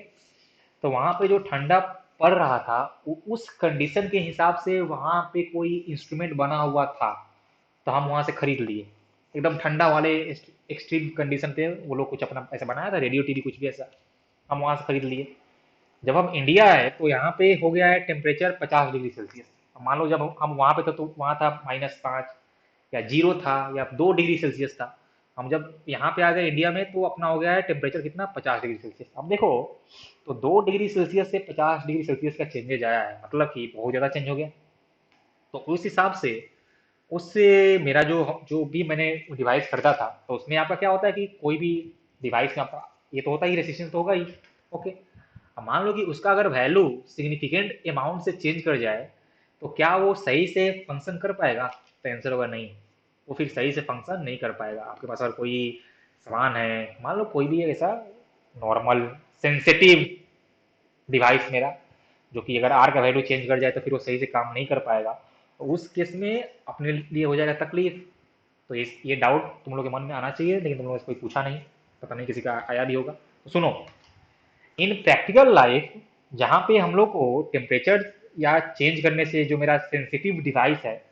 तो वहाँ पे जो ठंडा पड़ रहा था उस कंडीशन के हिसाब से वहाँ पे कोई इंस्ट्रूमेंट बना हुआ था, तो हम वहाँ से खरीद लिए। एकदम ठंडा वाले एक्सट्रीम कंडीशन पे वो लोग कुछ अपना ऐसा बनाया था, रेडियो टीवी कुछ भी ऐसा, हम वहाँ से खरीद लिए। जब हम इंडिया आए तो यहाँ पे हो गया है टेम्परेचर 50 डिग्री सेल्सियस। मान लो जब हम वहाँ पे थे तो वहाँ था -5 या 0 था या 2 डिग्री सेल्सियस था। हम जब यहाँ पे आ गए इंडिया में तो अपना हो गया है टेम्परेचर कितना 50 डिग्री सेल्सियस। अब देखो तो 2 डिग्री सेल्सियस से 50 डिग्री सेल्सियस का चेंजेज आया है, मतलब कि बहुत ज़्यादा चेंज हो गया। तो उस हिसाब से उससे मेरा जो जो भी मैंने डिवाइस खरीदा था, तो उसमें आपका क्या होता है कि कोई भी डिवाइस में आपका ये तो होता ही, रेसिस्टेंस तो होगा ही। ओके, अब मान लो कि उसका अगर वैल्यू सिग्निफिकेंट अमाउंट से चेंज कर जाए, तो क्या वो सही से फंक्शन कर पाएगा? तो आंसर होगा नहीं। वो फिर सही से फंक्शन नहीं कर पाएगा। आपके पास अगर कोई सामान है, मान लो कोई भी ऐसा नॉर्मल सेंसिटिव डिवाइस मेरा, जो कि अगर आर का वैल्यू चेंज कर जाए तो फिर वो सही से काम नहीं कर पाएगा, तो उस केस में अपने लिए हो जाएगा तकलीफ। तो ये डाउट तुम लोग के मन में आना चाहिए, लेकिन तुम लोगों से कोई पूछा नहीं, पता नहीं किसी का आया भी होगा। तो सुनो, इन प्रैक्टिकल लाइफ जहाँ पे हम लोग को टेम्परेचर या चेंज करने से, जो मेरा सेंसिटिव डिवाइस है,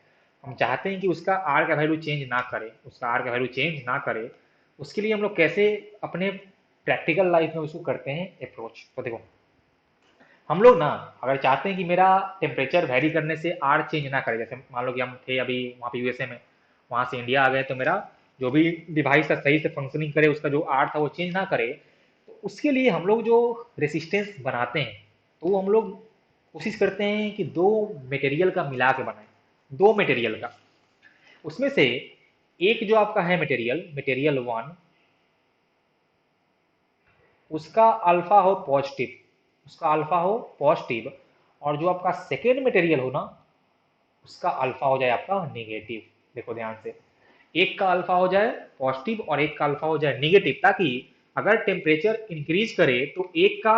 हम चाहते हैं कि उसका आर का वैल्यू चेंज ना करे, उसका आर का वैल्यू चेंज ना करे, उसके लिए हम लोग कैसे अपने प्रैक्टिकल लाइफ में उसको करते हैं अप्रोच। तो देखो, हम लोग ना अगर चाहते हैं कि मेरा टेम्परेचर वेरी करने से आर चेंज ना करे, जैसे मान लो कि हम थे अभी वहाँ पे यूएसए में, वहाँ से इंडिया आ गए, तो मेरा जो भी डिवाइस था सही से फंक्शनिंग करे, उसका जो आर था वो चेंज ना करे, तो उसके लिए हम लोग जो रेसिस्टेंस बनाते हैं, तो वो हम लोग कोशिश करते हैं कि दो मटेरियल का मिला के बनाएं, दो मटेरियल का। उसमें से एक जो आपका है मटेरियल, मटेरियल वन, उसका अल्फा हो पॉजिटिव, उसका अल्फा हो पॉजिटिव, और जो आपका सेकेंड मटेरियल हो ना, उसका अल्फा हो जाए आपका नेगेटिव। देखो ध्यान से, एक का अल्फा हो जाए पॉजिटिव और एक का अल्फा हो जाए नेगेटिव, ताकि अगर टेम्परेचर इंक्रीज करे तो एक का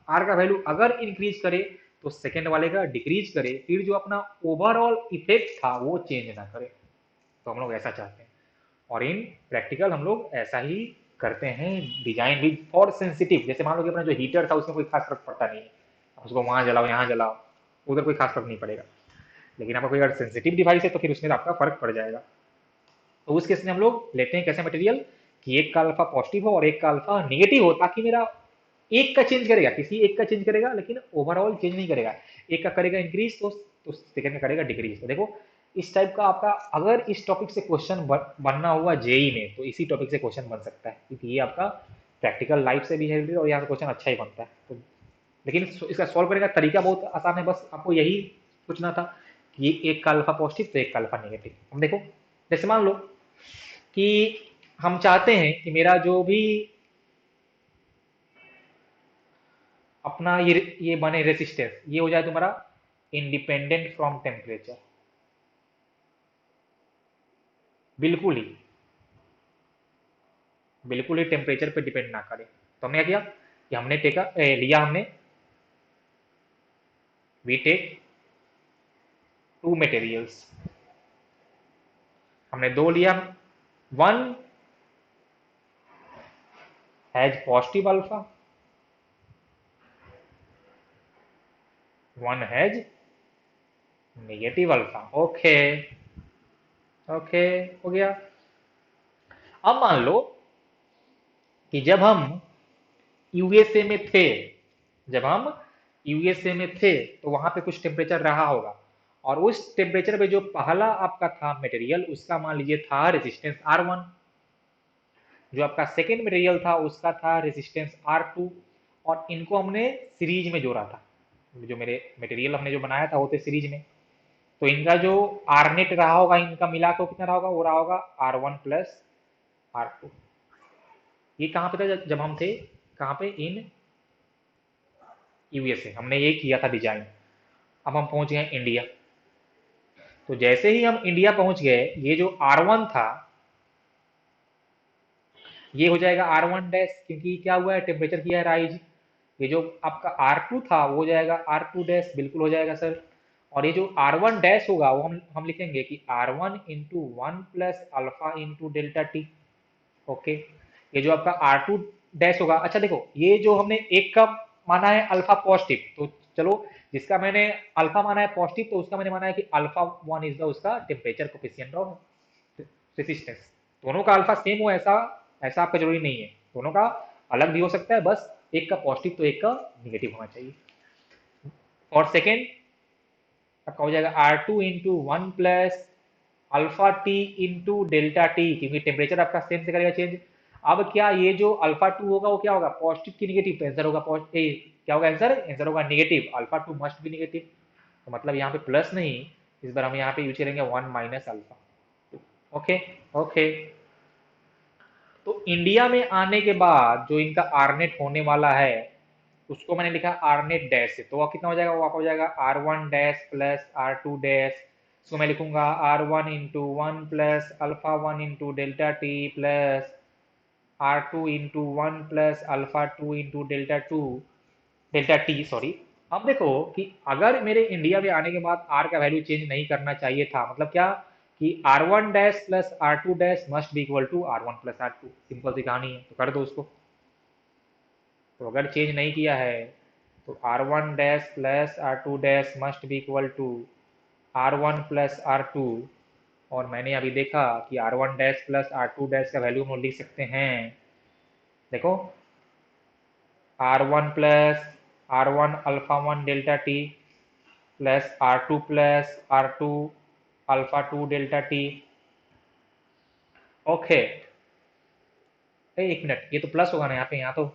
आर का वैल्यू अगर इंक्रीज करे तो सेकेंड वाले का डिक्रीज करे, फिर जो अपना ओवरऑल इफेक्ट था वो चेंज ना करे। तो हम लोग ऐसा चाहते हैं, और इन प्रैक्टिकल हम लोग ऐसा ही करते हैं, डिजाइन भी फॉर सेंसिटिव। जैसे मान लो कि अपना जो हीटर था उसमें कोई खास फर्क पड़ता नहीं है, उसको वहां जलाओ यहाँ जलाओ, उधर कोई खास फर्क नहीं पड़ेगा। लेकिन आपका कोई अगर सेंसिटिव डिवाइस है तो फिर उसमें आपका फर्क पड़ जाएगा। तो उस केस में हम लोग लेते हैं कैसे मटेरियल कि एक का अल्फा पॉजिटिव हो और एक का अल्फा निगेटिव हो, ताकि मेरा एक का चेंज करेगा, किसी एक का चेंज करेगा लेकिन ओवरऑल चेंज नहीं करेगा। एक का करेगा इंक्रीज तो सेकंड का करेगा डिक्रीज। तो देखो, इस टाइप का आपका अगर इस टॉपिक से क्वेश्चन बनना हुआ जेई में, तो इसी टॉपिक से क्वेश्चन बन सकता है, क्योंकि ये आपका प्रैक्टिकल लाइफ से भी है और यहाँ से क्वेश्चन अच्छा ही बनता है। तो लेकिन इसका सॉल्व करने का तरीका बहुत आसान है, बस आपको यही सोचना था कि एक का अल्फा पॉजिटिव तो एक का अल्फा नेगेटिव। हम देखो, जैसे मान लो कि हम चाहते हैं कि मेरा जो भी अपना ये बने रेसिस्टेंस, ये हो जाए तुम्हारा इंडिपेंडेंट फ्रॉम टेम्परेचर, बिल्कुल ही, बिल्कुल ही टेम्परेचर पे डिपेंड ना करे। तो हमने क्या किया कि हमने लिया हमने, वी टेक टू मटेरियल्स, हमने दो लिया। One has positive alpha, one has negative alpha. Okay, okay, हो गया। अब मान लो कि जब हम यूएसए में थे, जब हम यूएसए में थे तो वहां पे कुछ टेम्परेचर रहा होगा, और उस टेम्परेचर पे जो पहला आपका था मटेरियल, उसका मान लीजिए था रेजिस्टेंस R1, जो आपका सेकेंड मटेरियल था उसका था रेजिस्टेंस R2, और इनको हमने सीरीज में जोड़ा था। जो मेरे मटेरियल हमने जो बनाया था वो थे सीरीज में, तो इनका जो आर नेट रहा होगा, इनका मिला के कितना रहा होगा, वो रहा होगा R1 प्लस R2। ये कहाँ पे था जब हम थे, कहाँ पे, इन यूएसए, हमने ये किया था डिजाइन। अब हम पहुंच गए इंडिया, तो जैसे ही हम इंडिया पहुंच गए, ये जो R1 था ये हो जाएगा R1 डैश, क्योंकि क्या हुआ है, टेम्परेचर किया है राइज। ये जो आपका R2 था वो हो जाएगा R2 डैश, बिल्कुल हो जाएगा सर। और ये जो R1 डैश होगा वो हम लिखेंगे कि R1 into one plus alpha into delta T. Okay, ये जो आपका R2 डैश होगा, अच्छा देखो, ये जो हमने एक का माना है अल्फा पॉजिटिव, तो चलो, जिसका मैंने अल्फा माना है पॉजिटिव, तो उसका मैंने माना है कि अल्फा वन इज द उसका टेम्परेचर कोफिशिएंट ऑफ रेसिस्टेंस। दोनों का अल्फा सेम हो, ऐसा ऐसा आपका जरूरी नहीं है, दोनों का अलग भी हो सकता है, बस एक का पॉजिटिव तो एक का निगेटिव होना चाहिए। और सेकेंड आपका हो जाएगा R2 into one plus alpha T into delta T, क्योंकि टेम्परेचर आपका सेम से करेगा चेंज। अब क्या, ये जो अल्फा टू होगा वो क्या होगा, पॉजिटिव की निगेटिव, तो आंसर होगा पॉजिटिव, क्या होगा आंसर, आंसर होगा निगेटिव, अल्फा टू मस्ट भी निगेटिव। तो मतलब यहाँ पे प्लस नहीं, इस बार हम यहाँ पे यूज करेंगे 1 माइनस अल्फा। ओके। ओके, तो इंडिया में आने के बाद जो इनका आरनेट होने वाला है उसको मैंने लिखा आरनेट डैश से, तो वह कितना हो जाएगा, वो आपका हो जाएगा R1 dash plus R2 dash. इसको मैं लिखूंगा R1 into one plus alpha one into delta T plus R2 into one plus alpha two into delta T sorry. अब देखो कि अगर मेरे इंडिया में आने के बाद आर का वैल्यू चेंज नहीं करना चाहिए था, मतलब क्या कि R1 dash plus R2 dash must be equal to R1 plus R2, simple सी कहानी है, तो कर दो उसको। तो अगर चेंज नहीं किया है तो R1 dash plus R2 dash must be equal to R1 plus R2। और मैंने अभी देखा कि R1 dash plus R2 dash का वैल्यू हम लिख सकते हैं, देखो R1 plus R1 alpha one delta T plus R2 plus R2 alpha two delta T. Okay, एक मिनट, ये तो प्लस होगा ना यहाँ पे, यहाँ तो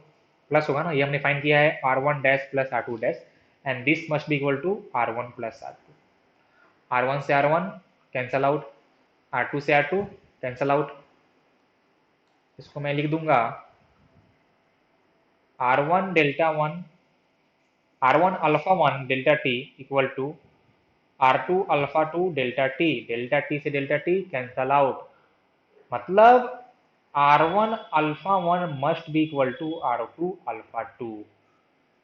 प्लस होगा ना, ये हमने फाइंड किया है R1 dash plus R2 dash and this must be equal to R1 plus R2। R1 से R1 कैंसल आउट, R2 से R2 कैंसल आउट। इसको मैं लिख दूंगा R1 delta one R1 alpha one delta T equal to R2 alpha two delta T से delta T cancel out, मतलब R1 alpha one must be equal to R2 alpha two.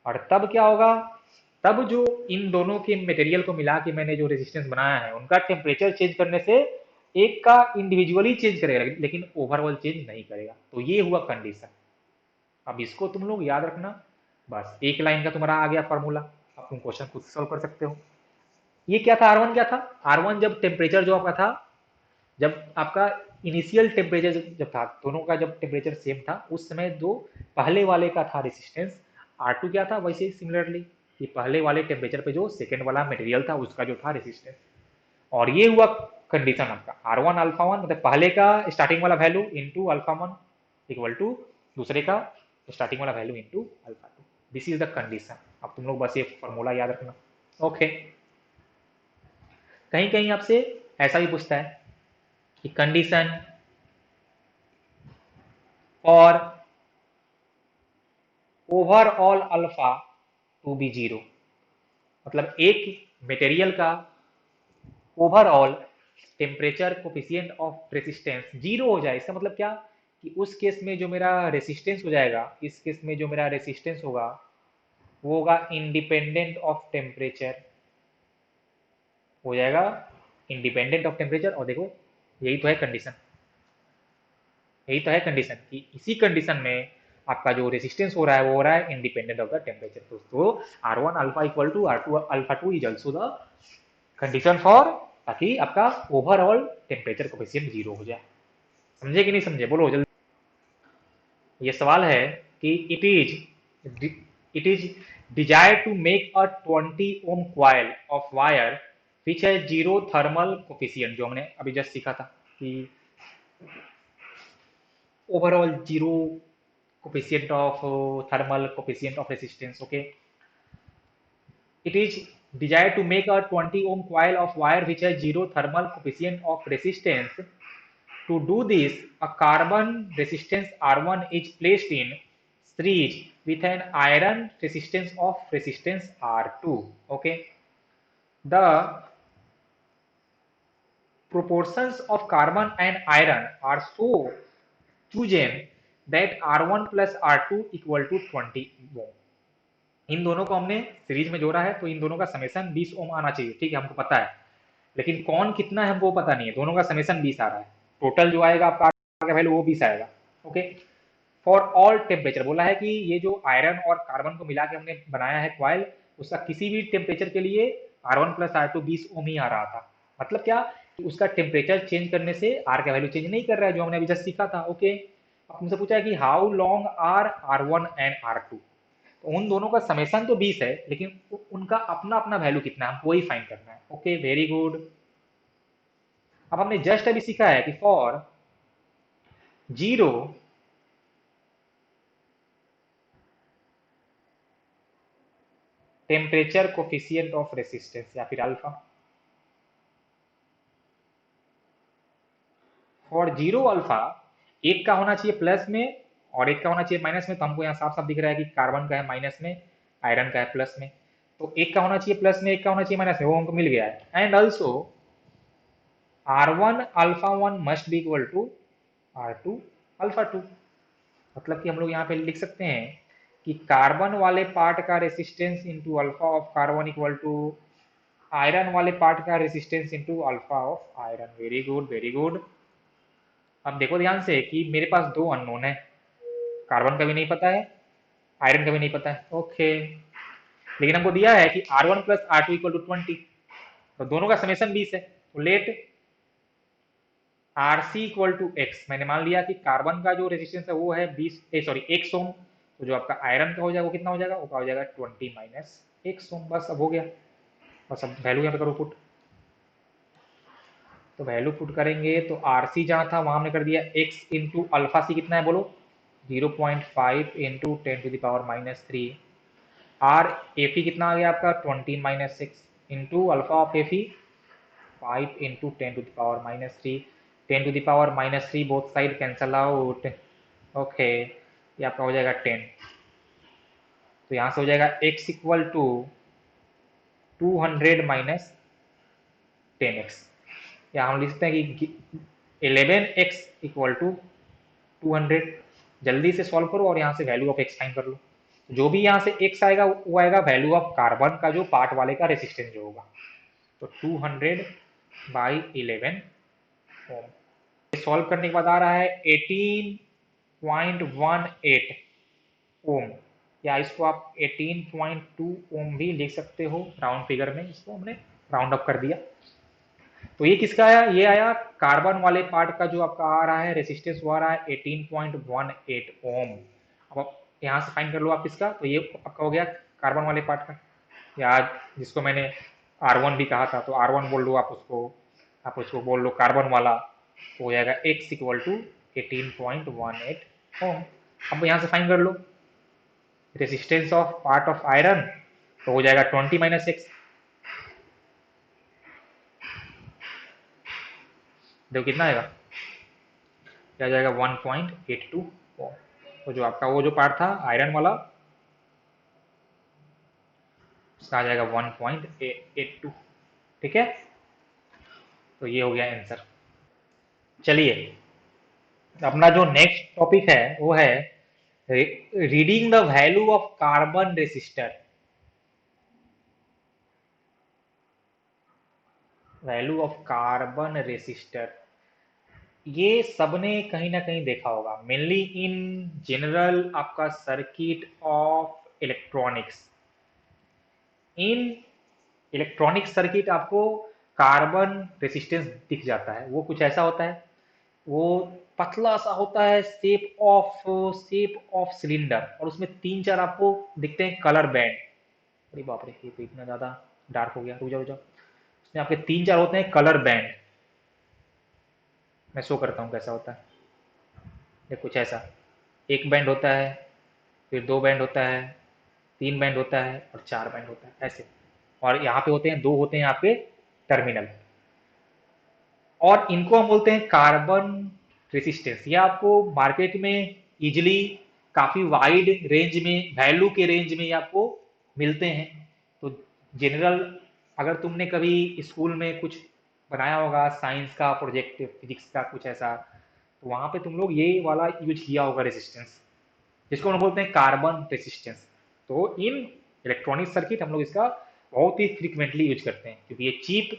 और तब क्या होगा, तब जो इन दोनों के मटेरियल को मिला के मैंने जो रेजिस्टेंस बनाया है उनका टेम्परेचर चेंज करने से एक का इंडिविजुअली चेंज करेगा लेकिन ओवरऑल चेंज नहीं करेगा, तो ये हुआ कंडीशन। अब इसको तुम लोग याद रखना, बस एक लाइन का तुम्हारा आ गया फॉर्मूला, अब तुम क्वेश्चन खुद सॉल्व कर सकते हो। ये क्या था, R1 क्या था, R1 जब टेम्परेचर जो आपका था, जब आपका इनिशियल टेम्परेचर जब था, दोनों का जब टेम्परेचर सेम था उस समय दो पहले वाले का था रेसिस्टेंस R2 क्या था, वैसे सिमिलरली कि पहले वाले टेम्परेचर पे जो सेकेंड वाला मटेरियल था उसका जो था रेसिस्टेंस। और ये हुआ कंडीशन आपका R1 अल्फा वन, मतलब पहले का स्टार्टिंग वाला value into alpha one equal to दूसरे का स्टार्टिंग वाला value into alpha two. This is the condition. अब तुम लोग बस ये फॉर्मूला याद रखना। ओके, कहीं कहीं आपसे ऐसा भी पूछता है कि कंडीशन और overall alpha to be zero, मतलब एक मटेरियल का overall temperature coefficient of resistance zero हो जाए, इसका मतलब क्या कि उस केस में जो मेरा रेसिस्टेंस हो जाएगा, इस केस में जो मेरा रेसिस्टेंस होगा वो होगा इंडिपेंडेंट ऑफ टेम्परेचर, हो जाएगा इंडिपेंडेंट ऑफ टेम्परेचर। और देखो यही तो है कंडीशन, यही तो है कंडीशन कि इसी कंडीशन में आपका जो रेसिस्टेंस हो रहा है वो हो रहा है इंडिपेंडेंट ऑफ द टेम्परेचर। तो R1 alpha equal to R2 alpha two is also the condition for, ताकि आपका ओवरऑल टेम्परेचर कोफिशिएंट जीरो हो जाए। समझे कि नहीं समझे, बोलो जल्दी। ये सवाल है कि it is desire to make a 20 ohm coil of wire which है जीरो थर्मल कोफिशिएंट, जो हमने अभी जस्ट सीखा था कि overall zero coefficient of thermal coefficient of resistance. Okay, it is desired to make a 20 ohm coil of wire which has zero thermal coefficient of resistance. To do this, a carbon resistance R1 is placed in series with an iron resistance R2. Okay, the proportions of carbon and iron are so chosen that R1 plus R2 equal to 20 ohm। इन दोनों को हमने series में जोड़ा है तो इन दोनों का summation 20 ओम आना चाहिए, ठीक है, हमको पता है, लेकिन कौन कितना है हमको पता नहीं है। दोनों का समेशन 20 आ रहा है, टोटल जो आएगा आपका का वैल्यू वो 20 आएगा। ओके, फॉर ऑल टेम्परेचर बोला है कि ये जो आयरन और कार्बन को मिला के हमने बनाया है क्वाइल, उसका किसी भी टेम्परेचर के लिए R1 प्लस R2 20 ओम ही आ रहा था। मतलब क्या कि उसका टेम्परेचर चेंज करने से आर का वैल्यू चेंज नहीं कर रहा है, जो हमने अभी जस्ट सीखा था। ओके, अब तुमसे पूछा है कि how long are R1 and R2, तो उन दोनों का समेशन तो 20 है लेकिन उनका अपना अपना वैल्यू कितना है हमको वही फाइंड करना है। Okay, very good. अब हमने जस्ट अभी सीखा है कि for zero temperature coefficient of resistance या फिर अल्फा, फॉर जीरो अल्फा एक का होना चाहिए प्लस में और एक का होना चाहिए माइनस में, तो हमको यहाँ साफ साफ दिख रहा है कि कार्बन का है माइनस में, आयरन का है प्लस में, तो एक का होना चाहिए प्लस में, एक का होना चाहिए माइनस में, वो हमको मिल गया है। And also R1 alpha 1 must be equal to R2 alpha 2। मतलब कि हम लोग यहाँ पे लिख सकते हैं कि कार्बन वाले पार्ट का resistance into alpha of carbon equal to iron वाले पार्ट का resistance into alpha of iron. Very good very good. अब देखो ध्यान से कि मेरे पास दो अननोन है, कार्बन का भी नहीं पता है, आयरन का भी नहीं पता है, ओके। लेकिन हमको दिया है कि R1 plus R2 equal to 20, तो दोनों का समेशन 20 है, तो let RC equal to X. मैंने मान लिया कि कार्बन का जो रेजिस्टेंस है वो है 20 सॉरी 1 ओम, तो जो आपका आयरन का हो जाएगा वो कितना हो जाएगा, वो हो जाएगा 20 माइनस 1 ओम। बस अब हो गया, बस अब वैल्यू यहाँ पे करो पुट। तो वैल्यू पुट करेंगे तो RC जहाँ था वहां हमने कर दिया x इंटू अल्फा सी कितना है बोलो, 0.5 इंटू 10⁻³ आर एफी कितना आ गया आपका 20 माइनस 6 इंटू अल्फा ऑफ एफी 5 into 10⁻³ 10⁻³ both side cancel out, okay. ये आपका हो जाएगा 10, तो यहाँ से हो जाएगा x equal to 200 minus 10x, या हम लिखते हैं कि 11x इक्वल टू 200। जल्दी से सॉल्व करो और यहाँ से वैल्यू ऑफ x फाइंड कर लो। जो भी यहाँ से x आएगा वो आएगा वैल्यू ऑफ कार्बन का जो पार्ट वाले का रेसिस्टेंस जो होगा, तो 200/11 ओम। सॉल्व करने के बाद आ रहा है 18.18 ओम, या इसको आप 18.2 ओम भी लिख सकते हो राउंड फिगर में, इसको हमने राउंड अप कर दिया। तो ये किसका आया, ये आया कार्बन वाले पार्ट का जो आपका आ रहा है रेसिस्टेंस, वो आ रहा है 18.18 ओम। अब आप यहाँ से फाइंड कर लो आप किसका, तो ये आपका हो गया कार्बन वाले पार्ट का, या जिसको मैंने R1 भी कहा था, तो R1 बोल लो आप उसको बोल लो कार्बन वाला, तो हो जाएगा x इक्वल टू 18.18 ओम। अब यहाँ से फाइंड कर लो resistance of part of iron, तो हो जाएगा 20 माइनस एक्स, देखो कितना आएगा, क्या जाएगा 1.82 ओम। तो जो आपका वो जो पार्ट था आयरन वाला उसका आ जाएगा 1.82, ठीक है। तो ये हो गया आंसर। चलिए अपना जो नेक्स्ट टॉपिक है वो है reading the value of carbon resistor. Value of carbon resistor, ये सबने कहीं ना कहीं देखा होगा, मेनली इन जनरल आपका circuit of electronics. In electronic circuit आपको कार्बन रेसिस्टेंस दिख जाता है, वो कुछ ऐसा होता है, वो पतला सा होता है, शेप ऑफ सिलेंडर, और उसमें तीन चार आपको दिखते हैं कलर बैंड। अरे बाप रे, ये तो इतना ज्यादा डार्क हो गया, रुक जाओ रुक जाओ। उसमें आपके तीन चार होते हैं कलर बैंड, मैं शो करता हूँ कैसा होता है। ये कुछ ऐसा, एक बैंड होता है, फिर दो बैंड होता है, तीन बैंड होता है और चार बैंड होता है ऐसे, और यहाँ पे होते हैं दो होते हैं यहाँ पे टर्मिनल, और इनको हम बोलते हैं कार्बन रेसिस्टेंस। ये आपको मार्केट में इजिली काफी वाइड रेंज में, वैल्यू के रेंज में ये आपको मिलते हैं। तो जनरल अगर तुमने कभी स्कूल में कुछ बनाया होगा साइंस का प्रोजेक्ट, फिजिक्स का कुछ ऐसा, तो वहां पे तुम लोग ये वाला यूज किया होगा रेसिस्टेंस, जिसको हम बोलते हैं कार्बन रेसिस्टेंस। तो इन इलेक्ट्रॉनिक सर्किट हम लोग इसका बहुत ही फ्रिक्वेंटली यूज करते हैं, क्योंकि ये चीप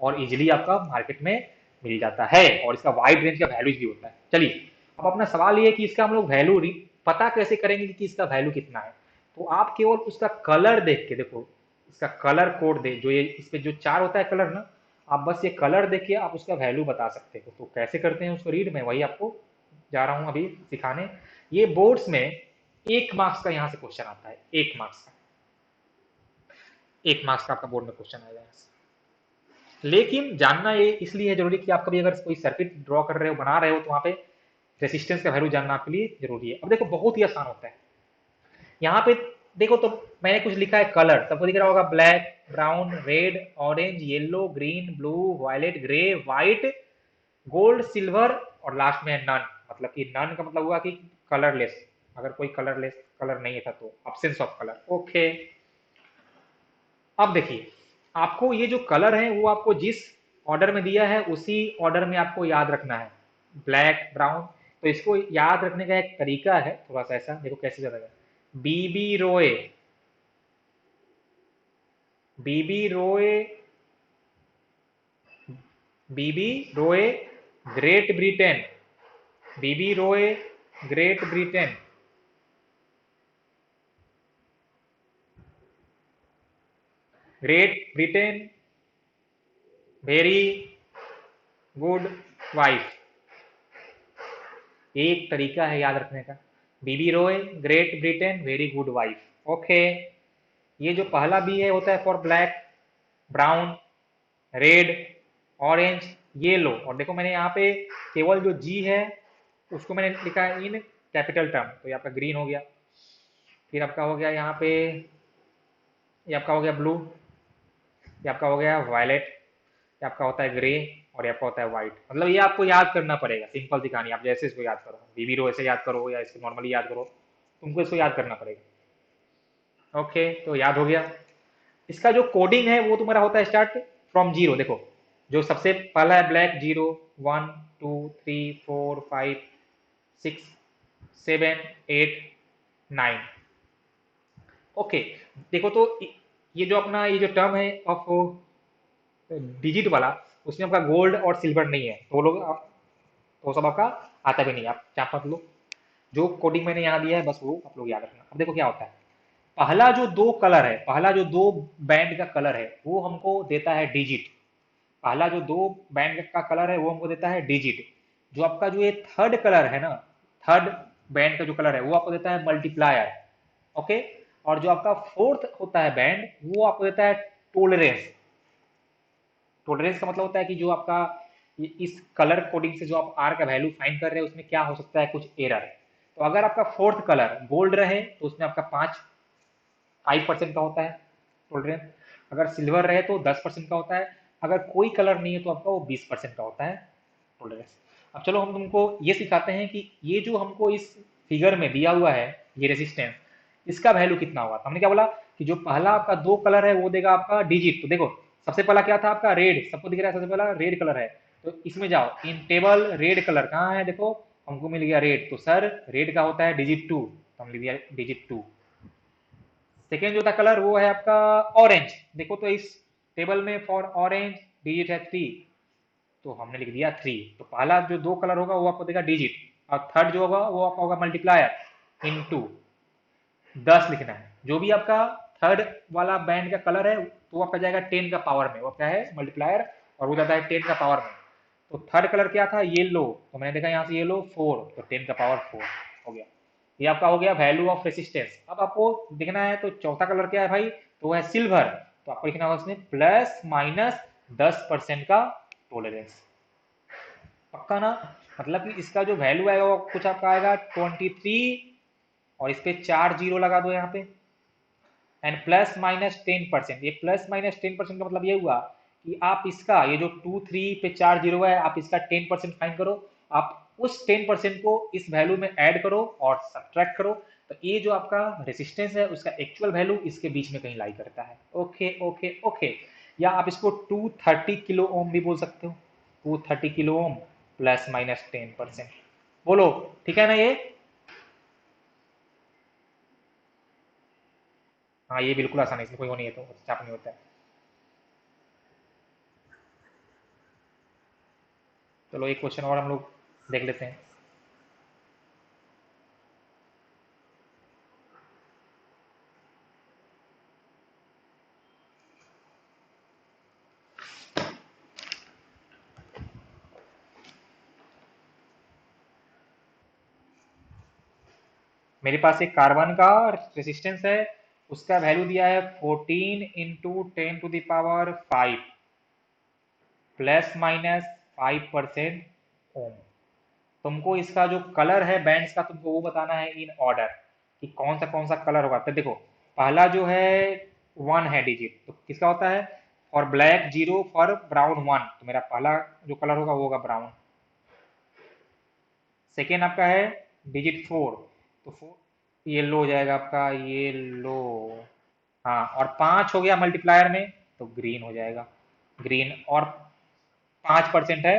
और इजिली आपका मार्केट में मिल जाता है, और इसका वाइड रेंज का वैल्यूज भी होता है। चलिए अब अपना सवाल ये कि इसका हम लोग वैल्यू पता कैसे करेंगे कि इसका वैल्यू कितना है। तो आप केवल उसका कलर देख के, देखो इसका कलर कोड दे, जो ये इस पे जो चार होता है कलर ना, आप बस ये कलर देख के आप उसका वैल्यू बता सकते हो। तो कैसे करते हैं उसको रीड, में वही आपको जा रहा हूं अभी सिखाने। ये बोर्ड्स में 1 मार्क्स का यहाँ से क्वेश्चन आता है, 1 मार्क्स का, 1 मार्क्स का आपका बोर्ड में क्वेश्चन आएगा यहाँ से। लेकिन जानना ये इसलिए है जरूरी कि आप कभी अगर कोई सर्किट ड्रॉ कर रहे हो, बना रहे हो, तो वहां पे रेसिस्टेंस का वैल्यू जानना आपके लिए जरूरी है। अब देखो बहुत ही आसान होता है, यहाँ पे देखो तो मैंने कुछ लिखा है कलर, सबको दिख रहा होगा, black, brown, red, orange, yellow, green, blue, violet, grey, white, gold, silver और लास्ट में है नन, मतलब कि नन का मतलब हुआ कि कलरलेस, अगर कोई कलरलेस कलर नहीं था तो अब्सेंस ऑफ कलर। ओके, अब देखिए आपको ये जो कलर है वो आपको जिस ऑर्डर में दिया है उसी ऑर्डर में आपको याद रखना है, ब्लैक ब्राउन। तो इसको याद रखने का एक तरीका है थोड़ा सा ऐसा, देखो कैसे चलेगा। बीबी रोए, बीबी रोए, बीबी Roy great Britain, B B Roy great Britain, great Britain very good wife. एक तरीका है याद रखने का, B B Roy great Britain very good wife. Okay, ये जो पहला बी है होता है for black, brown, red, orange, yellow. और देखो मैंने यहाँ पे केवल जो जी है उसको मैंने लिखा है इन कैपिटल टर्म, तो ये आपका ग्रीन हो गया। फिर आपका हो गया यहाँ पे, ये आपका हो गया ब्लू, ये आपका हो गया वायलेट, ये आपका होता है ग्रे, और ये आपका होता है व्हाइट। मतलब ये आपको याद करना पड़ेगा, सिंपल सी कहानी। आप जैसे इसको याद करो, बीबी रो ऐसे याद करो या इसको नॉर्मली याद करो, तुमको इसको याद करना पड़ेगा। ओके, तो याद हो गया। इसका जो कोडिंग है वो तुम्हारा होता है स्टार्ट फ्रॉम जीरो। देखो जो सबसे पहला है ब्लैक, जीरो, 1 2 3 4 5 6 7 8 9। ओके, देखो तो ये जो अपना ये जो टर्म है ऑफ डिजिट वाला, उसमें आपका गोल्ड और सिल्वर नहीं है, तो वो लोग तो सब आपका आता भी नहीं। आप चार पांच लोग जो कोडिंग मैंने यहाँ दिया है बस वो आप लोग याद रखना। अब देखो क्या होता है, पहला जो दो कलर है, पहला जो दो बैंड का कलर है वो हमको देता है डिजिट। पहला जो दो बैंड का कलर है वो हमको देता है डिजिट। जो आपका जो ये थर्ड कलर है ना, थर्ड बैंड का जो कलर है वो आपको देता है मल्टीप्लायर। ओके, और जो आपका फोर्थ होता है बैंड वो आपको देता है टोलरेंस। टोलरेंस का मतलब होता है कि जो आपका इस कलर कोडिंग से जो आप आर का वैल्यू फाइंड कर रहे हैं उसमें क्या हो सकता है, कुछ एरर। तो अगर आपका फोर्थ कलर गोल्ड रहे तो उसमें आपका 5% का होता है टोलरेंस। अगर सिल्वर रहे तो 10% का होता है। अगर कोई कलर नहीं है तो आपका वो 20% का होता है टोलरेंस। अब चलो हम तुमको ये सिखाते हैं कि ये जो हमको इस फिगर में दिया हुआ है ये रेजिस्टेंस, इसका वैल्यू कितना होगा। तो हमने क्या बोला कि जो पहला आपका दो कलर है वो देगा आपका डिजिट। तो देखो सबसे पहला क्या था आपका रेड, सबको दिख रहा है सबसे पहला रेड कलर है। तो इसमें जाओ, इन टेबल रेड कलर कहाँ है, देखो हमको मिल गया रेड। तो सर रेड का होता है डिजिट 2, तो हम लिख दिया डिजिट 2। सेकेंड जो था कलर वो है आपका ऑरेंज। देखो तो इस टेबल में फॉर ऑरेंज डिजिट है 3, तो हमने लिख दिया 3। तो पहला जो दो कलर होगा वो आपको देगा डिजिट, और थर्ड जो होगा वो आपका होगा मल्टीप्लायर इन 2, 10 लिखना है। जो भी आपका थर्ड वाला बैंड का कलर है तो वो आपका जाएगा 10 का पावर में, वो क्या है मल्टीप्लायर, और वो जाता है 10 का पावर में। तो थर्ड कलर क्या था, येलो, तो मैंने देखा यहाँ से येलो 4, तो 10 का पावर 4 हो गया। ये आपका हो गया वैल्यू ऑफ रेसिस्टेंस। अब आपको देखना है तो चौथा कलर क्या है भाई, तो वो है सिल्वर, तो आपको लिखना होगा उसमें प्लस माइनस 10% का टोलरेंस। पक्का ना, मतलब कि इसका जो वैल्यू आएगा वो कुछ आपका आएगा 23, और इस पे 4 जीरो लगा दो यहाँ पे, एंड +-10%। ये +-10% का मतलब ये हुआ कि आप इसका ये जो 2 3 पे 4 जीरो है आप इसका 10% फाइंड करो, आप उस 10% को इस वैल्यू में ऐड करो और सब्ट्रैक्ट करो। तो ये जो आपका रेसिस्टेंस है उसका एक्चुअल वैल्यू इसके बीच में कहीं लाई करता है। ओके ओके ओके, या आप इसको 230 किलो ओम भी बोल सकते हो, 230 किलो ओम +-10%। बोलो ठीक है ना ये। हाँ ये बिल्कुल आसान है, इसमें कोई वो नहीं है, तो चाप नहीं होता है। चलो एक क्वेश्चन और हम लोग देख लेते हैं। मेरे पास एक कार्बन का रेसिस्टेंस है, उसका वैल्यू दिया है 14 × 10⁵ +-5% ओम। तुमको इसका जो कलर है बैंड्स का तुमको वो बताना है इन ऑर्डर, कि कौन सा कलर होगा। तो देखो पहला जो है 1 है डिजिट, तो किसका होता है, फॉर ब्लैक 0, फॉर ब्राउन 1, तो मेरा पहला जो कलर होगा वो होगा ब्राउन। सेकेंड आपका है डिजिट 4, तो 4 येलो हो जाएगा आपका, येलो। हाँ, और 5 हो गया मल्टीप्लायर में, तो ग्रीन हो जाएगा, ग्रीन। और 5% है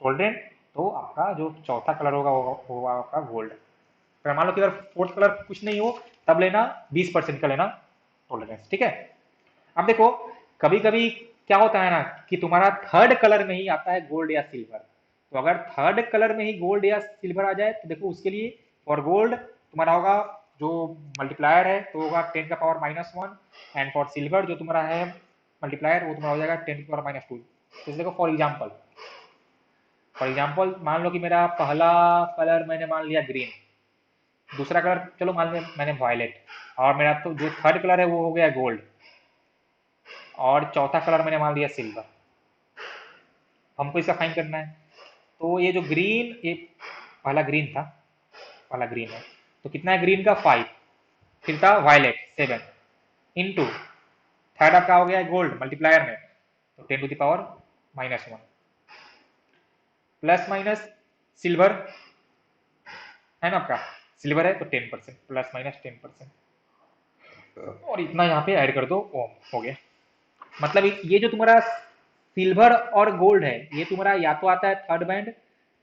गोल्डन, तो आपका जो चौथा कलर होगा वो होगा आपका गोल्ड। अगर मान लो कि अगर फोर्थ कलर कुछ नहीं हो, तब लेना 20% का लेना टॉलरेंस, ठीक है। अब देखो, कभी कभी क्या होता है ना कि तुम्हारा थर्ड कलर में ही आता है गोल्ड या सिल्वर। तो अगर थर्ड कलर में ही गोल्ड या सिल्वर आ जाए, तो देखो उसके लिए फॉर गोल्ड तुम्हारा होगा जो मल्टीप्लायर है तो होगा 10⁻⁻1, एंड फॉर सिल्वर जो तुम्हारा है मल्टीप्लायर वो तुम्हारा हो जाएगा 10⁻²। तो देखो फॉर एग्जाम्पल मान लो कि मेरा पहला कलर मैंने मान लिया ग्रीन, दूसरा कलर चलो मान लिया मैंने वायलेट, और मेरा तो जो थर्ड कलर है वो हो गया गोल्ड, और चौथा कलर मैंने मान लिया सिल्वर। हमको इसका फाइन करना है। तो ये जो ग्रीन, ये पहला ग्रीन था, पहला ग्रीन है, तो कितना है ग्रीन का 5, फिर था वायलेट 7, इनटू थर्ड आपका हो गया गोल्ड मल्टीप्लायर में, तो 10⁻⁻1, प्लस माइनस सिल्वर है ना आपका, सिल्वर है तो 10%, प्लस माइनस 10%, और इतना यहाँ पे ऐड कर दो, ओम हो गया। मतलब ये जो तुम्हारा सिल्वर और गोल्ड है, ये तुम्हारा या तो आता है थर्ड बैंड,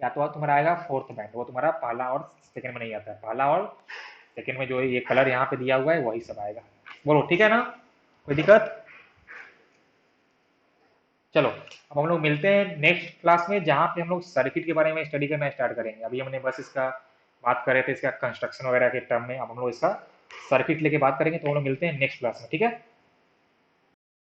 या तो तुम्हारा आएगा फोर्थ बैंड। वो तुम्हारा पहला और सेकंड में नहीं आता है, पहला और सेकंड में जो ये कलर यहाँ पे दिया हुआ है वही सब आएगा। बोलो ठीक है ना, कोई दिक्कत? चलो, अब हम लोग मिलते हैं नेक्स्ट क्लास में, जहाँ पे हम लोग सर्किट के बारे में स्टडी करना स्टार्ट करेंगे। अभी हमने बस इसका बात कर रहे थे इसका कंस्ट्रक्शन वगैरह के टर्म में, अब हम लोग इसका सर्किट लेके बात करेंगे। तो हम लोग मिलते हैं नेक्स्ट क्लास में, ठीक है।